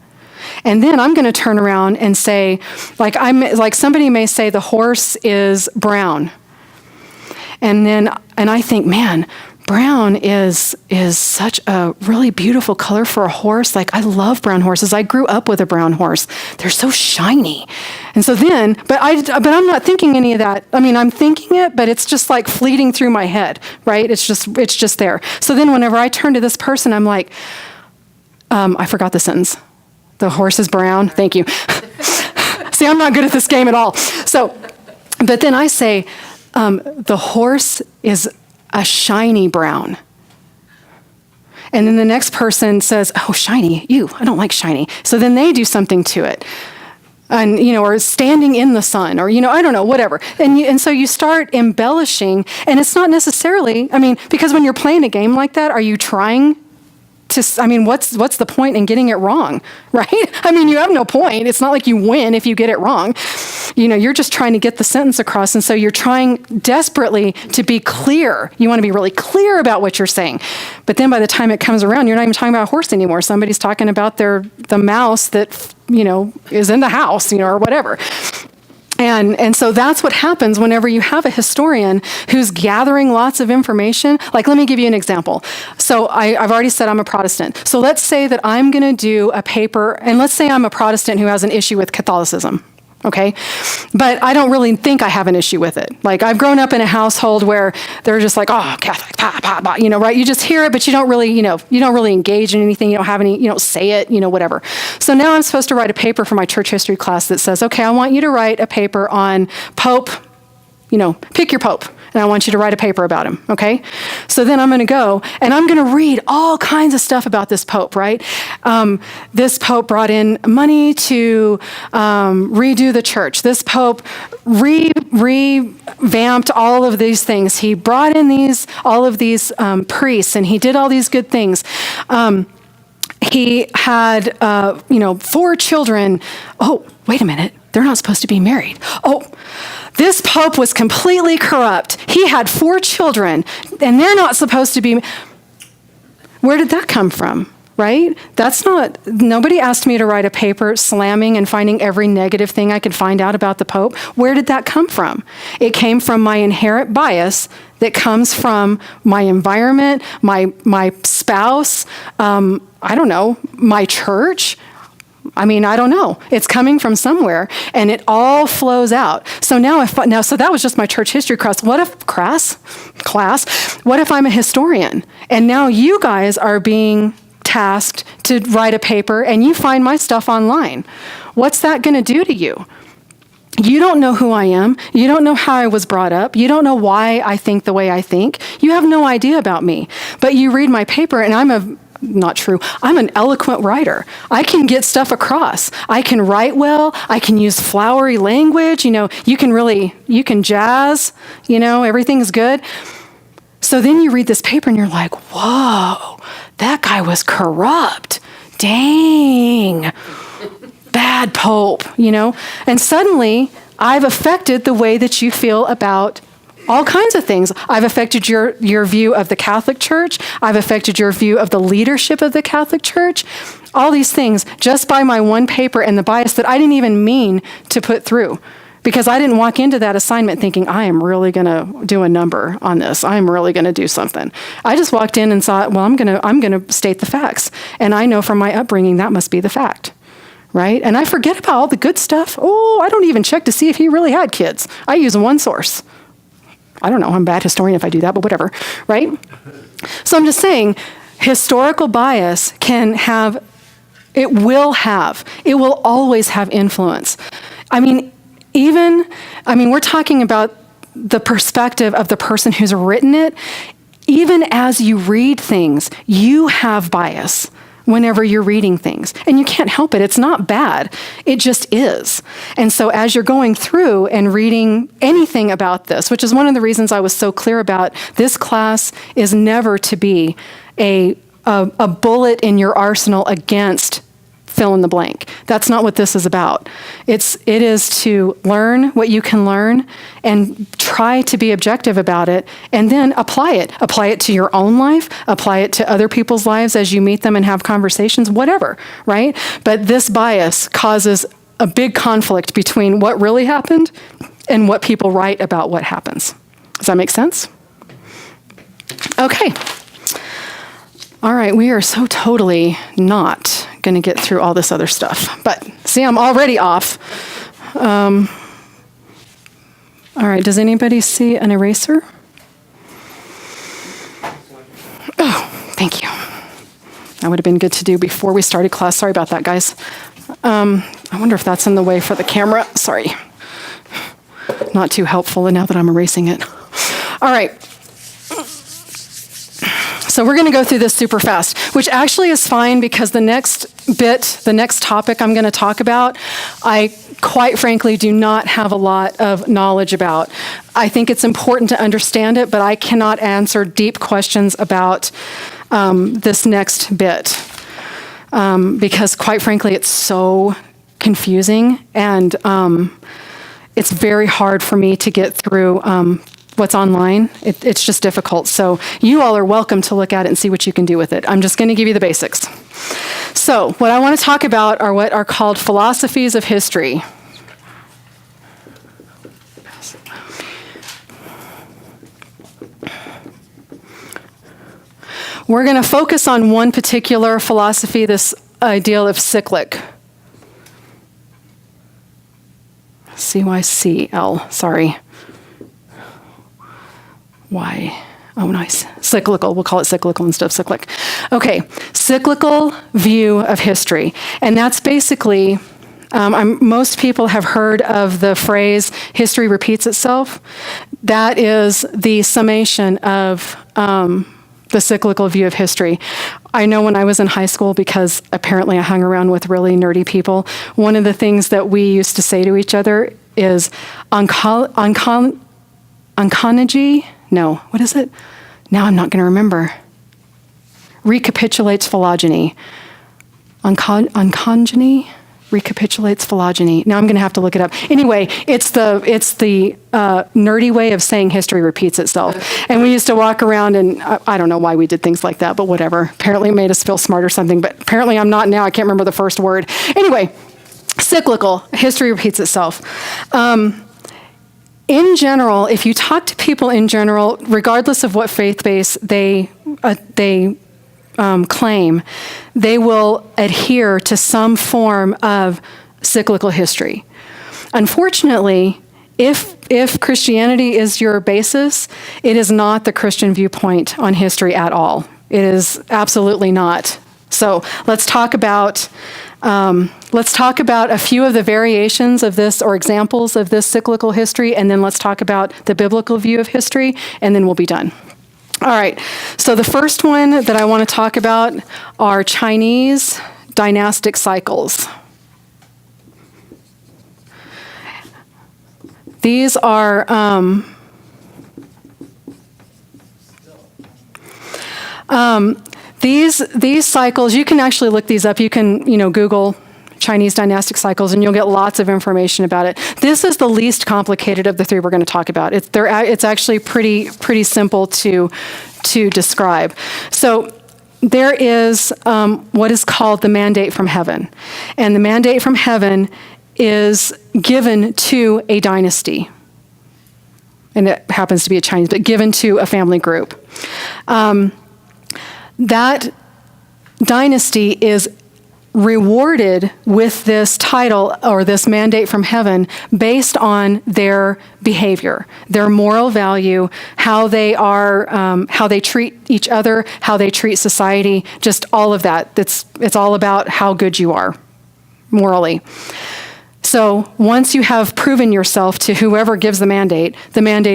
And then I'm going to turn around and say, like somebody may say the horse is brown. And I think, man, brown is such a really beautiful color for a horse. Like, I love brown horses. I grew up with a brown horse. They're so shiny. And so then, but I'm not thinking any of that. I mean, I'm thinking it, but it's just like fleeting through my head, right? It's just there. So then whenever I turn to this person, I'm like, I forgot the sentence. The horse is brown. Thank you. See, I'm not good at this game at all. So, but then I say, the horse is a shiny brown. And then the next person says, oh, shiny, ew, I don't like shiny. So then they do something to it. And, or standing in the sun, or, I don't know, whatever. And so you start embellishing, and it's not necessarily, because when you're playing a game like that, are you trying what's the point in getting it wrong, right? I mean, you have no point. It's not like you win if you get it wrong. You're just trying to get the sentence across, and so you're trying desperately to be clear. You want to be really clear about what you're saying. But then by the time it comes around, you're not even talking about a horse anymore. Somebody's talking about the mouse that, is in the house, or whatever. And so that's what happens whenever you have a historian who's gathering lots of information. Like, let me give you an example. So I've already said I'm a Protestant. So let's say that I'm going to do a paper, and let's say I'm a Protestant who has an issue with Catholicism. Okay, but I don't really think I have an issue with it. Like, I've grown up in a household where they're just like, oh, Catholic, bah, bah, bah, right? You just hear it, but you don't really, you don't really engage in anything. You don't have any, you don't say it, whatever. So now I'm supposed to write a paper for my church history class that says, okay, I want you to write a paper on Pope, pick your Pope. And I want you to write a paper about him, okay? So then I'm going to go, and I'm going to read all kinds of stuff about this Pope, right? This Pope brought in money to redo the church. This Pope revamped all of these things. He brought in all of these priests, and he did all these good things. He had, 4 children. Oh, wait a minute. They're not supposed to be married. Oh, this Pope was completely corrupt. He had 4 children, and they're not supposed to be. Where did that come from, right? Nobody asked me to write a paper slamming and finding every negative thing I could find out about the Pope. Where did that come from? It came from my inherent bias that comes from my environment, my spouse, I don't know, my church. I don't know. It's coming from somewhere, and it all flows out. So so that was just my church history class. What if What if I'm a historian, and now you guys are being tasked to write a paper, and you find my stuff online? What's that going to do to you? You don't know who I am. You don't know how I was brought up. You don't know why I think the way I think. You have no idea about me. But you read my paper, and not true. I'm an eloquent writer. I can get stuff across. I can write well. I can use flowery language. You can jazz. Everything's good. So then you read this paper and you're like, whoa, that guy was corrupt. Dang. Bad Pope, And suddenly I've affected the way that you feel about all kinds of things. I've affected your view of the Catholic Church. I've affected your view of the leadership of the Catholic Church. All these things just by my one paper and the bias that I didn't even mean to put through. Because I didn't walk into that assignment thinking, I am really going to do a number on this. I'm really going to do something. I just walked in and thought, well, I'm going to state the facts. And I know from my upbringing that must be the fact. Right? And I forget about all the good stuff. Oh, I don't even check to see if he really had kids. I use one source. I don't know, I'm a bad historian if I do that, but whatever, right? So I'm just saying, historical bias it will always have influence. We're talking about the perspective of the person who's written it. Even as you read things, you have bias whenever you're reading things. And you can't help it. It's not bad. It just is. And so as you're going through and reading anything about this, which is one of the reasons I was so clear about, this class is never to be a bullet in your arsenal against fill in the blank. That's not what this is about. It is to learn what you can learn and try to be objective about it, and then apply it. Apply it to your own life, apply it to other people's lives as you meet them and have conversations, whatever, right? But this bias causes a big conflict between what really happened and what people write about what happens. Does that make sense? Okay. All right, we are so totally not going to get through all this other stuff. But see, I'm already off. All right, does anybody see an eraser? Oh, thank you. That would have been good to do before we started class. Sorry about that, guys. I wonder if that's in the way for the camera. Sorry. Not too helpful now that I'm erasing it. All right. So we're going to go through this super fast, which actually is fine because the next topic I'm going to talk about, I quite frankly do not have a lot of knowledge about. I think it's important to understand it, but I cannot answer deep questions about this next bit, because quite frankly, it's so confusing, and it's very hard for me to get through what's online. It's just difficult. So you all are welcome to look at it and see what you can do with it. I'm just going to give you the basics. So what I want to talk about are what are called philosophies of history. We're going to focus on one particular philosophy, this ideal of cyclic. C-Y-C-L, sorry. Why? Oh, nice. Cyclical. We'll call it cyclical instead of cyclic. Okay, cyclical view of history. And that's basically, most people have heard of the phrase, history repeats itself. That is the summation of the cyclical view of history. I know when I was in high school, because apparently I hung around with really nerdy people, one of the things that we used to say to each other is oncology. No, what is it? Now I'm not going to remember. Recapitulates phylogeny. Oncogeny recapitulates phylogeny. Now I'm going to have to look it up. Anyway, it's the nerdy way of saying history repeats itself. And we used to walk around, and I don't know why we did things like that, but whatever. Apparently it made us feel smart or something, but apparently I'm not now. I can't remember the first word. Anyway, cyclical, history repeats itself. In general, if you talk to people in general, regardless of what faith base they claim, they will adhere to some form of cyclical history. Unfortunately, if Christianity is your basis, it is not the Christian viewpoint on history at all. It is absolutely not. So let's talk about a few of the variations of this, or examples of this cyclical history, and then let's talk about the biblical view of history, and then we'll be done. All right, so the first one that I want to talk about are Chinese dynastic cycles. These are these cycles. You can actually look these up. You can Google Chinese dynastic cycles, and you'll get lots of information about it. This is the least complicated of the three we're going to talk about. It's actually pretty simple to describe. So there is what is called the mandate from heaven, and the mandate from heaven is given to a dynasty, and it happens to be a Chinese, but given to a family group. That dynasty is rewarded with this title or this mandate from heaven based on their behavior, their moral value, how they are, how they treat each other, how they treat society, just all of that. It's all about how good you are morally. So once you have proven yourself to whoever gives the mandate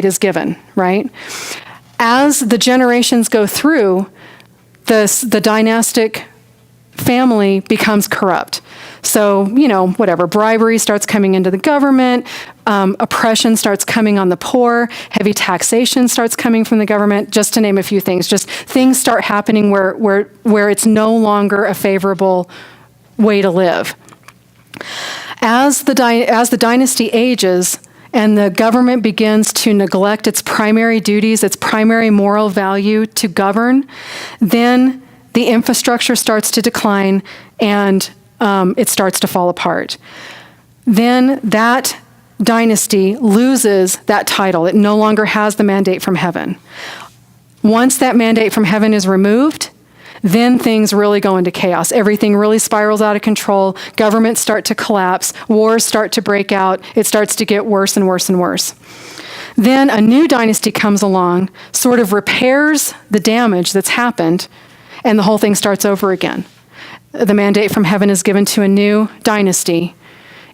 is given, right? As the generations go through, the dynastic family becomes corrupt. So, whatever, bribery starts coming into the government, oppression starts coming on the poor, heavy taxation starts coming from the government, just to name a few things. Just things start happening where it's no longer a favorable way to live. As the dynasty ages and the government begins to neglect its primary duties, its primary moral value to govern, then the infrastructure starts to decline and it starts to fall apart. Then that dynasty loses that title. It no longer has the mandate from heaven. Once that mandate from heaven is removed, then things really go into chaos. Everything really spirals out of control. Governments start to collapse. Wars start to break out. It starts to get worse and worse and worse. Then a new dynasty comes along, sort of repairs the damage that's happened, and the whole thing starts over again. The mandate from heaven is given to a new dynasty.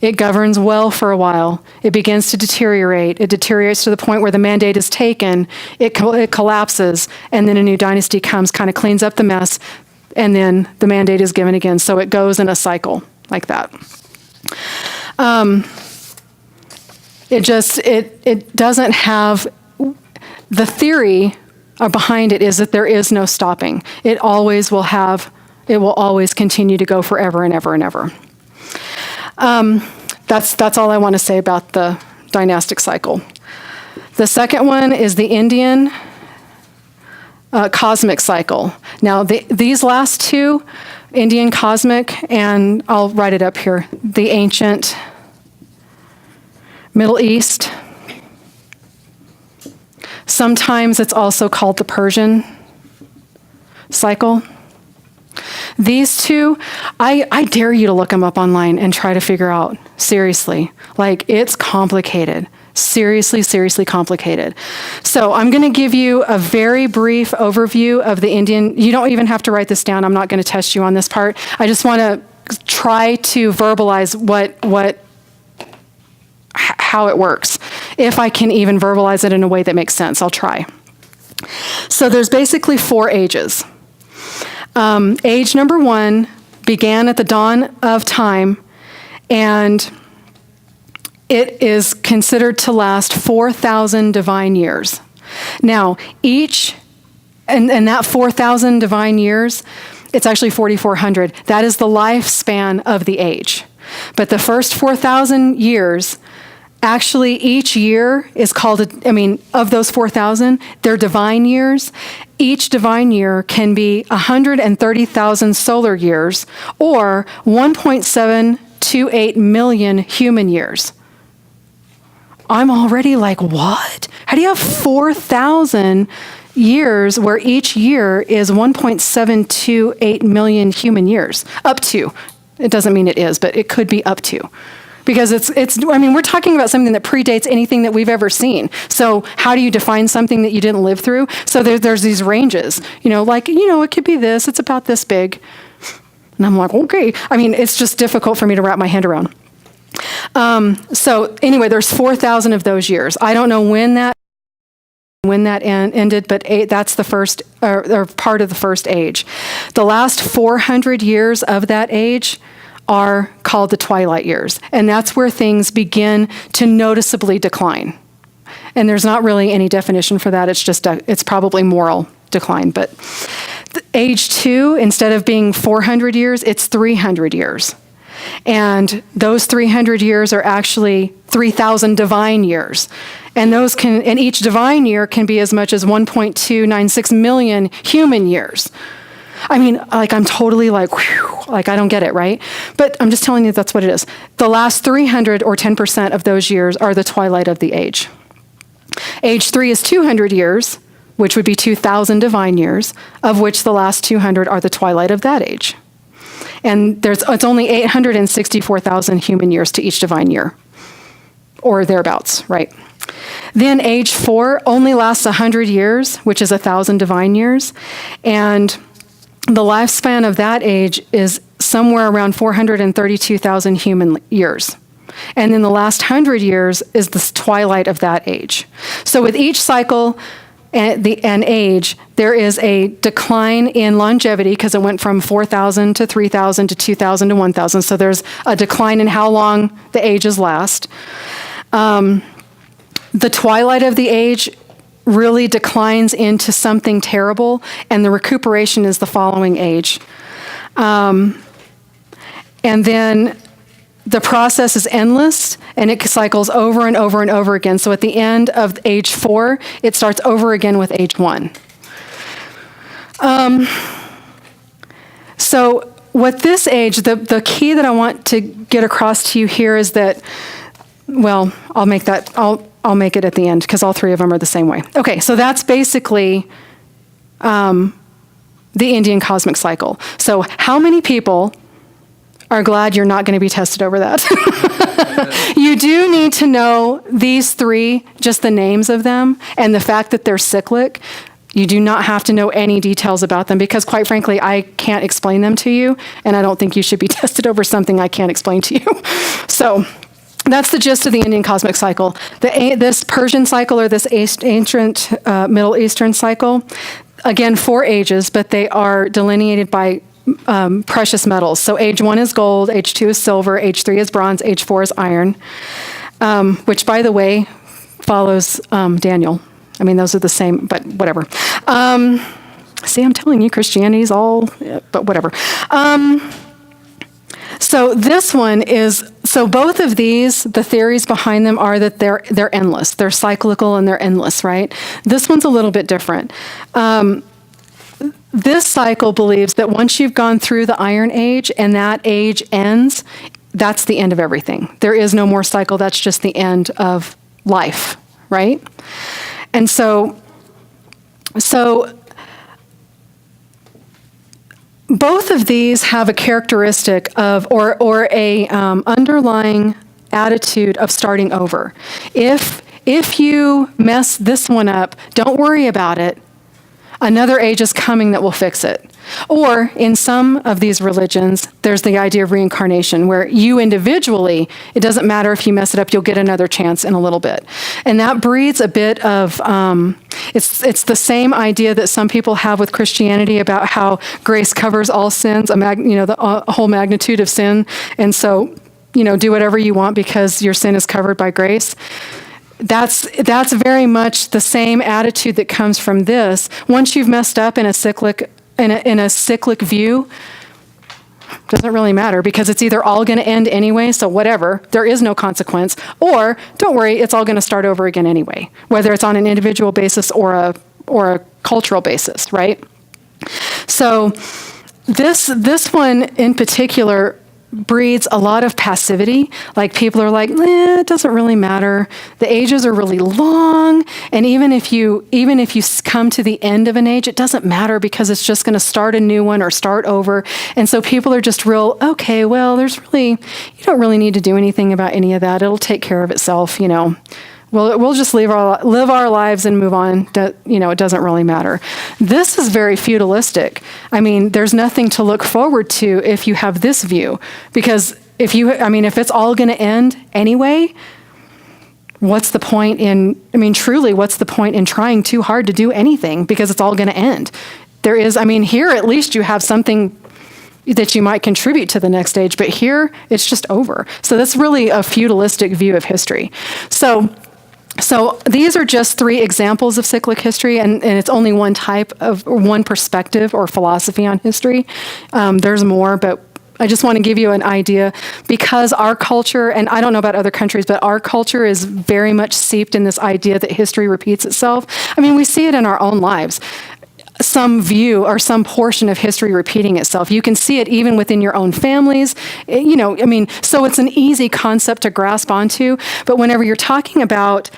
It governs well for a while. It begins to deteriorate. It deteriorates to the point where the mandate is taken. It collapses, and then a new dynasty comes, kind of cleans up the mess, and then the mandate is given again. So it goes in a cycle like that. It doesn't have the theory behind it is that there is no stopping. It will always continue to go forever and ever and ever. That's all I want to say about the dynastic cycle. The second one is the Indian cosmic cycle. Now, these last two, Indian cosmic, and I'll write it up here, the ancient Middle East. Sometimes it's also called the Persian cycle. These two, I dare you to look them up online and try to figure out, seriously. Like, it's complicated. Seriously, seriously complicated. So I'm going to give you a very brief overview of the Indian. You don't even have to write this down. I'm not going to test you on this part. I just want to try to verbalize how it works. If I can even verbalize it in a way that makes sense, I'll try. So there's basically 4 ages. Age number 1 began at the dawn of time, and it is considered to last 4,000 divine years. Now, and that 4,000 divine years, it's actually 4,400. That is the lifespan of the age. But the first 4,000 years, actually each year is called, of those 4,000, they're divine years. Each divine year can be 130,000 solar years or 1.728 million human years. I'm already like, what? How do you have 4,000 years where each year is 1.728 million human years? Up to. It doesn't mean it is, but it could be up to. Because we're talking about something that predates anything that we've ever seen. So how do you define something that you didn't live through? So there's these ranges, it could be this, it's about this big. And I'm like, okay. It's just difficult for me to wrap my head around. So anyway, there's 4,000 of those years. I don't know when that ended, but that's the first, or part of the first age. The last 400 years of that age are called the twilight years. And that's where things begin to noticeably decline. And there's not really any definition for that. It's probably moral decline. But age 2, instead of being 400 years, it's 300 years. And those 300 years are actually 3,000 divine years. And each divine year can be as much as 1.296 million human years. I'm totally I don't get it, right? But I'm just telling you that's what it is. The last 300 or 10% of those years are the twilight of the age. Age 3 is 200 years, which would be 2,000 divine years, of which the last 200 are the twilight of that age. And it's only 864,000 human years to each divine year, or thereabouts, right? Then age 4 only lasts 100 years, which is 1,000 divine years, and the lifespan of that age is somewhere around 432,000 human years. And then the last 100 years is the twilight of that age. So with each cycle and age, there is a decline in longevity because it went from 4,000 to 3,000 to 2,000 to 1,000. So there's a decline in how long the ages last. The twilight of the age really declines into something terrible, and the recuperation is the following age. And then the process is endless, and it cycles over and over and over again. So at the end of age 4, it starts over again with age 1. So what this age, the key that I want to get across to you here is that, I'll make it at the end because all 3 of them are the same way. Okay, so that's basically the Indian cosmic cycle. So how many people are glad you're not going to be tested over that? You do need to know these 3, just the names of them, and the fact that they're cyclic. You do not have to know any details about them because, quite frankly, I can't explain them to you, and I don't think you should be tested over something I can't explain to you. So that's the gist of the Indian cosmic cycle. This Persian cycle, or this ancient Middle Eastern cycle, again, 4 ages, but they are delineated by precious metals. So age 1 is gold, age 2 is silver, age 3 is bronze, age 4 is iron, which, by the way, follows Daniel. I mean, those are the same, but whatever. See, I'm telling you, Christianity's all, but whatever. So this one is, so both of these, the theories behind them are that they're endless. They're cyclical and they're endless, right? This one's a little bit different. This cycle believes that once you've gone through the Iron Age and that age ends, that's the end of everything. There is no more cycle. That's just the end of life, right? And so both of these have a characteristic of, or a underlying attitude of starting over. If you mess this one up, don't worry about it. Another age is coming that will fix it. Or in some of these religions, there's the idea of reincarnation, where you individually, it doesn't matter if you mess it up, you'll get another chance in a little bit. And that breeds a bit of, it's the same idea that some people have with Christianity about how grace covers all sins, the whole magnitude of sin. And so, do whatever you want because your sin is covered by grace. That's very much the same attitude that comes from this. Once you've messed up in a cyclic view, doesn't really matter because it's either all going to end anyway, so whatever, there is no consequence, or don't worry, it's all going to start over again anyway, whether it's on an individual basis or a cultural basis, right? So this one in particular breeds a lot of passivity. Like people are like, it doesn't really matter. The ages are really long, and even if you come to the end of an age, it doesn't matter because it's just going to start a new one or start over. And so people are just real, okay, well, you don't really need to do anything about any of that. It'll take care of itself, We'll just live our lives and move on. It doesn't really matter. This is very feudalistic. I mean, there's nothing to look forward to if you have this view, because if it's all going to end anyway, what's the point truly, what's the point in trying too hard to do anything because it's all going to end? Here at least you have something that you might contribute to the next stage, but here it's just over. So that's really a feudalistic view of history. So these are just 3 examples of cyclic history, and it's only one type of, or one perspective or philosophy on history. There's more, but I just want to give you an idea because our culture, and I don't know about other countries, but our culture is very much seeped in this idea that history repeats itself. We see it in our own lives. Some view or some portion of history repeating itself. You can see it even within your own families. So it's an easy concept to grasp onto. But whenever you're talking about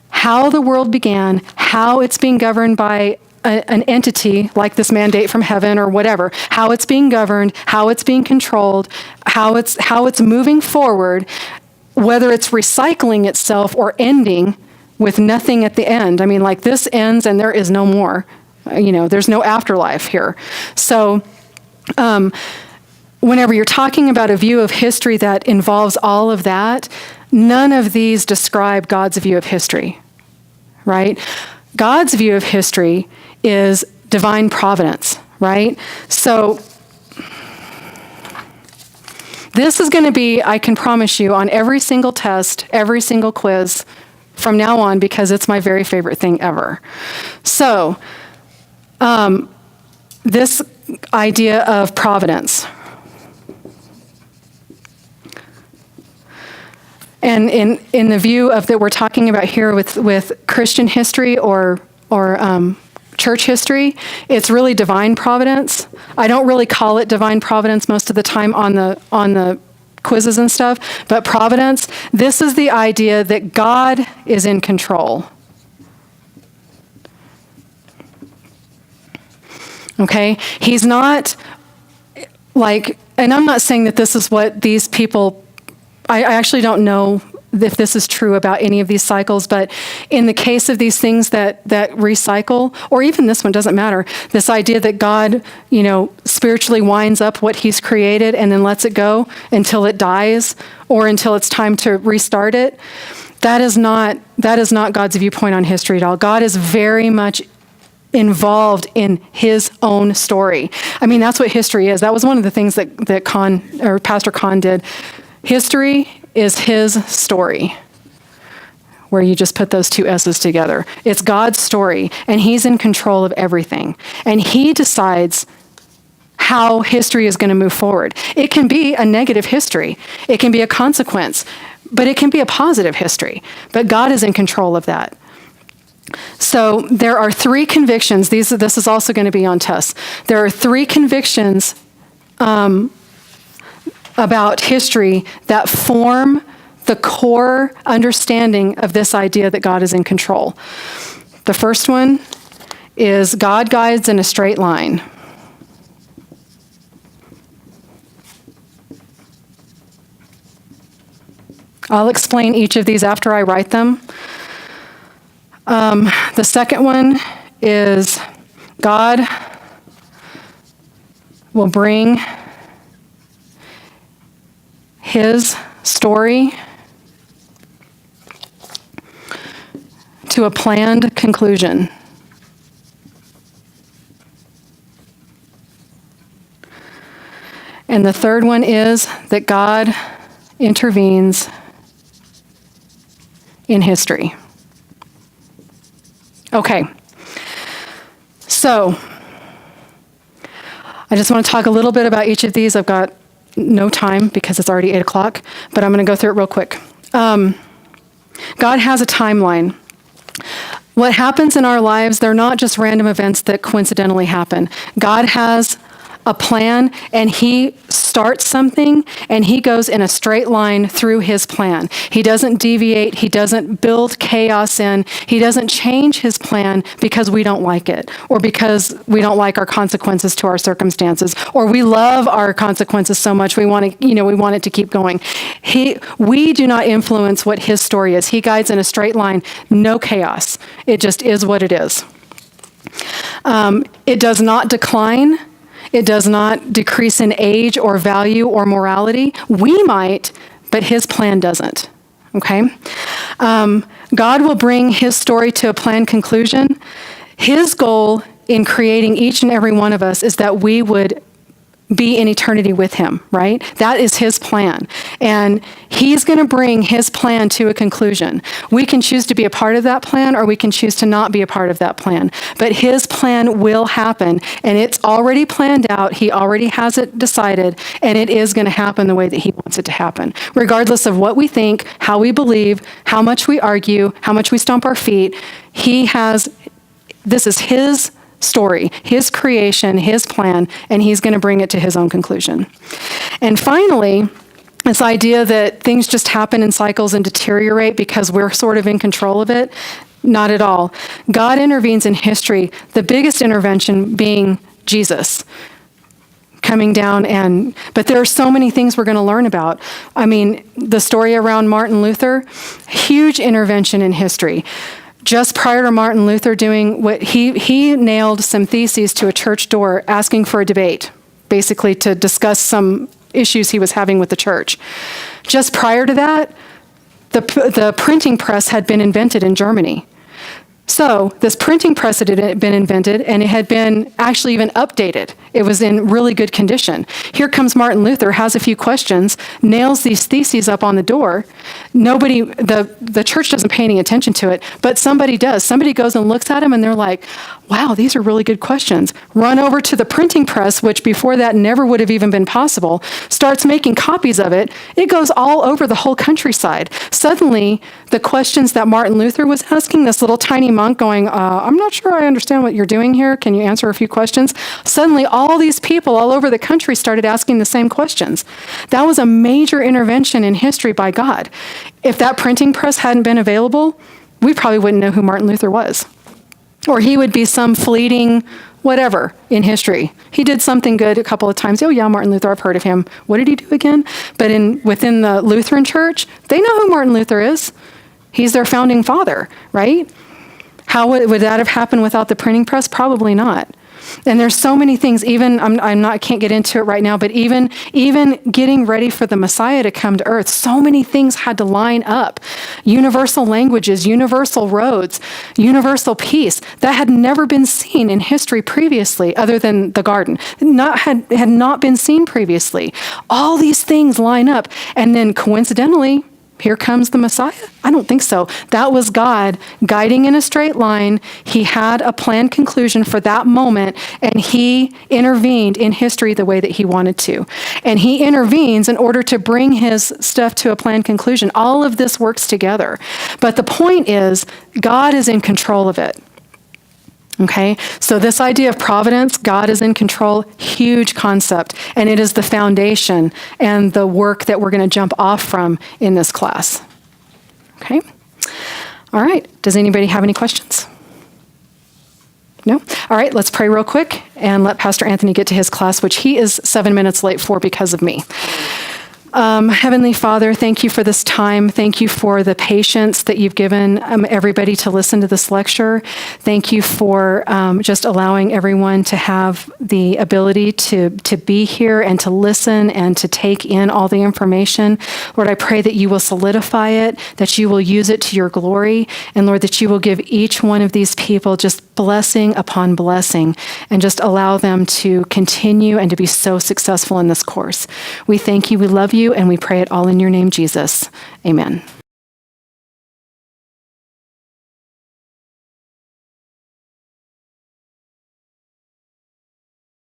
how the world began, how it's being governed by an entity like this mandate from heaven or whatever, how it's being governed, how it's being controlled, how it's moving forward, whether it's recycling itself or ending with nothing at the end. Like this ends and there is no more. There's no afterlife here. So whenever you're talking about a view of history that involves all of that, none of these describe God's view of history, right? God's view of history is divine providence, right? So this is going to be, I can promise you, on every single test, every single quiz from now on, because it's my very favorite thing ever. So this idea of providence. And in the view of that we're talking about here with Christian history or church history, it's really divine providence. I don't really call it divine providence most of the time on the quizzes and stuff, but providence, this is the idea that God is in control. Okay? He's not like, and I'm not saying that this is what these people, I actually don't know if this is true about any of these cycles, but in the case of these things that recycle, or even this one, doesn't matter, this idea that God, spiritually winds up what he's created and then lets it go until it dies or until it's time to restart it, that is not God's viewpoint on history at all. God is very much involved in his own story. That's what history is. That was one of the things that Pastor Kahn did. History is his story. where you just put those two S's together. It's God's story, and he's in control of everything. And he decides how history is going to move forward. It can be a negative history. It can be a consequence, but it can be a positive history. But God is in control of that. So there are 3 convictions. This is also going to be on tests. There are 3 convictions about history that form the core understanding of this idea that God is in control. The first one is God guides in a straight line. I'll explain each of these after I write them. The second one is God will bring his story to a planned conclusion. And the third one is that God intervenes in history. Okay. So, I just want to talk a little bit about each of these. I've got no time because it's already 8 o'clock, but I'm going to go through it real quick. God has a timeline. What happens in our lives, they're not just random events that coincidentally happen. God has a plan, and he starts something, and he goes in a straight line through his plan. He doesn't deviate. He doesn't build chaos in. He doesn't change his plan because we don't like it, or because we don't like our consequences to our circumstances, or we love our consequences so much we want it to keep going. We do not influence what his story is. He guides in a straight line, no chaos. It just is what it is. It does not decline. It does not decrease in age or value or morality. We might, but his plan doesn't. Okay? God will bring his story to a planned conclusion. His goal in creating each and every one of us is that we would be in eternity with him, right? That is his plan. And he's going to bring his plan to a conclusion. We can choose to be a part of that plan, or we can choose to not be a part of that plan. But his plan will happen, and it's already planned out. He already has it decided, and it is going to happen the way that he wants it to happen, regardless of what we think, how we believe, how much we argue, how much we stomp our feet. This is his story, his creation, his plan, and he's going to bring it to his own conclusion. And finally, this idea that things just happen in cycles and deteriorate because we're sort of in control of it, not at all. God intervenes in history, the biggest intervention being Jesus coming down, but there are so many things we're going to learn about. I mean, the story around Martin Luther, huge intervention in history. Just prior to Martin Luther doing what he nailed some theses to a church door asking for a debate, basically to discuss some issues he was having with the church. Just prior to that, the printing press had been invented in Germany. So this printing press had been invented, and it had been actually even updated. It was in really good condition. Here comes Martin Luther, has a few questions, nails these theses up on the door. The church doesn't pay any attention to it, but somebody does. Somebody goes and looks at him, and they're like, wow, these are really good questions. Run over to the printing press, which before that never would have even been possible, starts making copies of it. It goes all over the whole countryside. Suddenly, the questions that Martin Luther was asking, this little tiny monk going, I'm not sure I understand what you're doing here. Can you answer a few questions? Suddenly, all these people all over the country started asking the same questions. That was a major intervention in history by God. If that printing press hadn't been available, we probably wouldn't know who Martin Luther was. Or he would be some fleeting whatever in history. He did something good a couple of times. Oh yeah, Martin Luther, I've heard of him. What did he do again? But within the Lutheran church, they know who Martin Luther is. He's their founding father, right? How would that have happened without the printing press? Probably not. And there's so many things, even, I can't get into it right now, but even getting ready for the Messiah to come to earth, so many things had to line up. Universal languages, universal roads, universal peace, that had never been seen in history previously, other than the garden. Had not been seen previously. All these things line up, and then coincidentally, here comes the Messiah? I don't think so. That was God guiding in a straight line. He had a planned conclusion for that moment, and he intervened in history the way that he wanted to. And he intervenes in order to bring his stuff to a planned conclusion. All of this works together. But the point is, God is in control of it. Okay, so this idea of providence, God is in control, huge concept, and it is the foundation and the work that we're going to jump off from in this class. Okay, all right, does anybody have any questions? No? All right, let's pray real quick and let Pastor Anthony get to his class, which he is 7 minutes late for because of me. Heavenly Father, thank you for this time. Thank you for the patience that you've given everybody to listen to this lecture. Thank you for just allowing everyone to have the ability to be here and to listen and to take in all the information. Lord, I pray that you will solidify it, that you will use it to your glory, and Lord, that you will give each one of these people just blessing upon blessing and just allow them to continue and to be so successful in this course. We thank you, we love you, and we pray it all in your name, Jesus. Amen.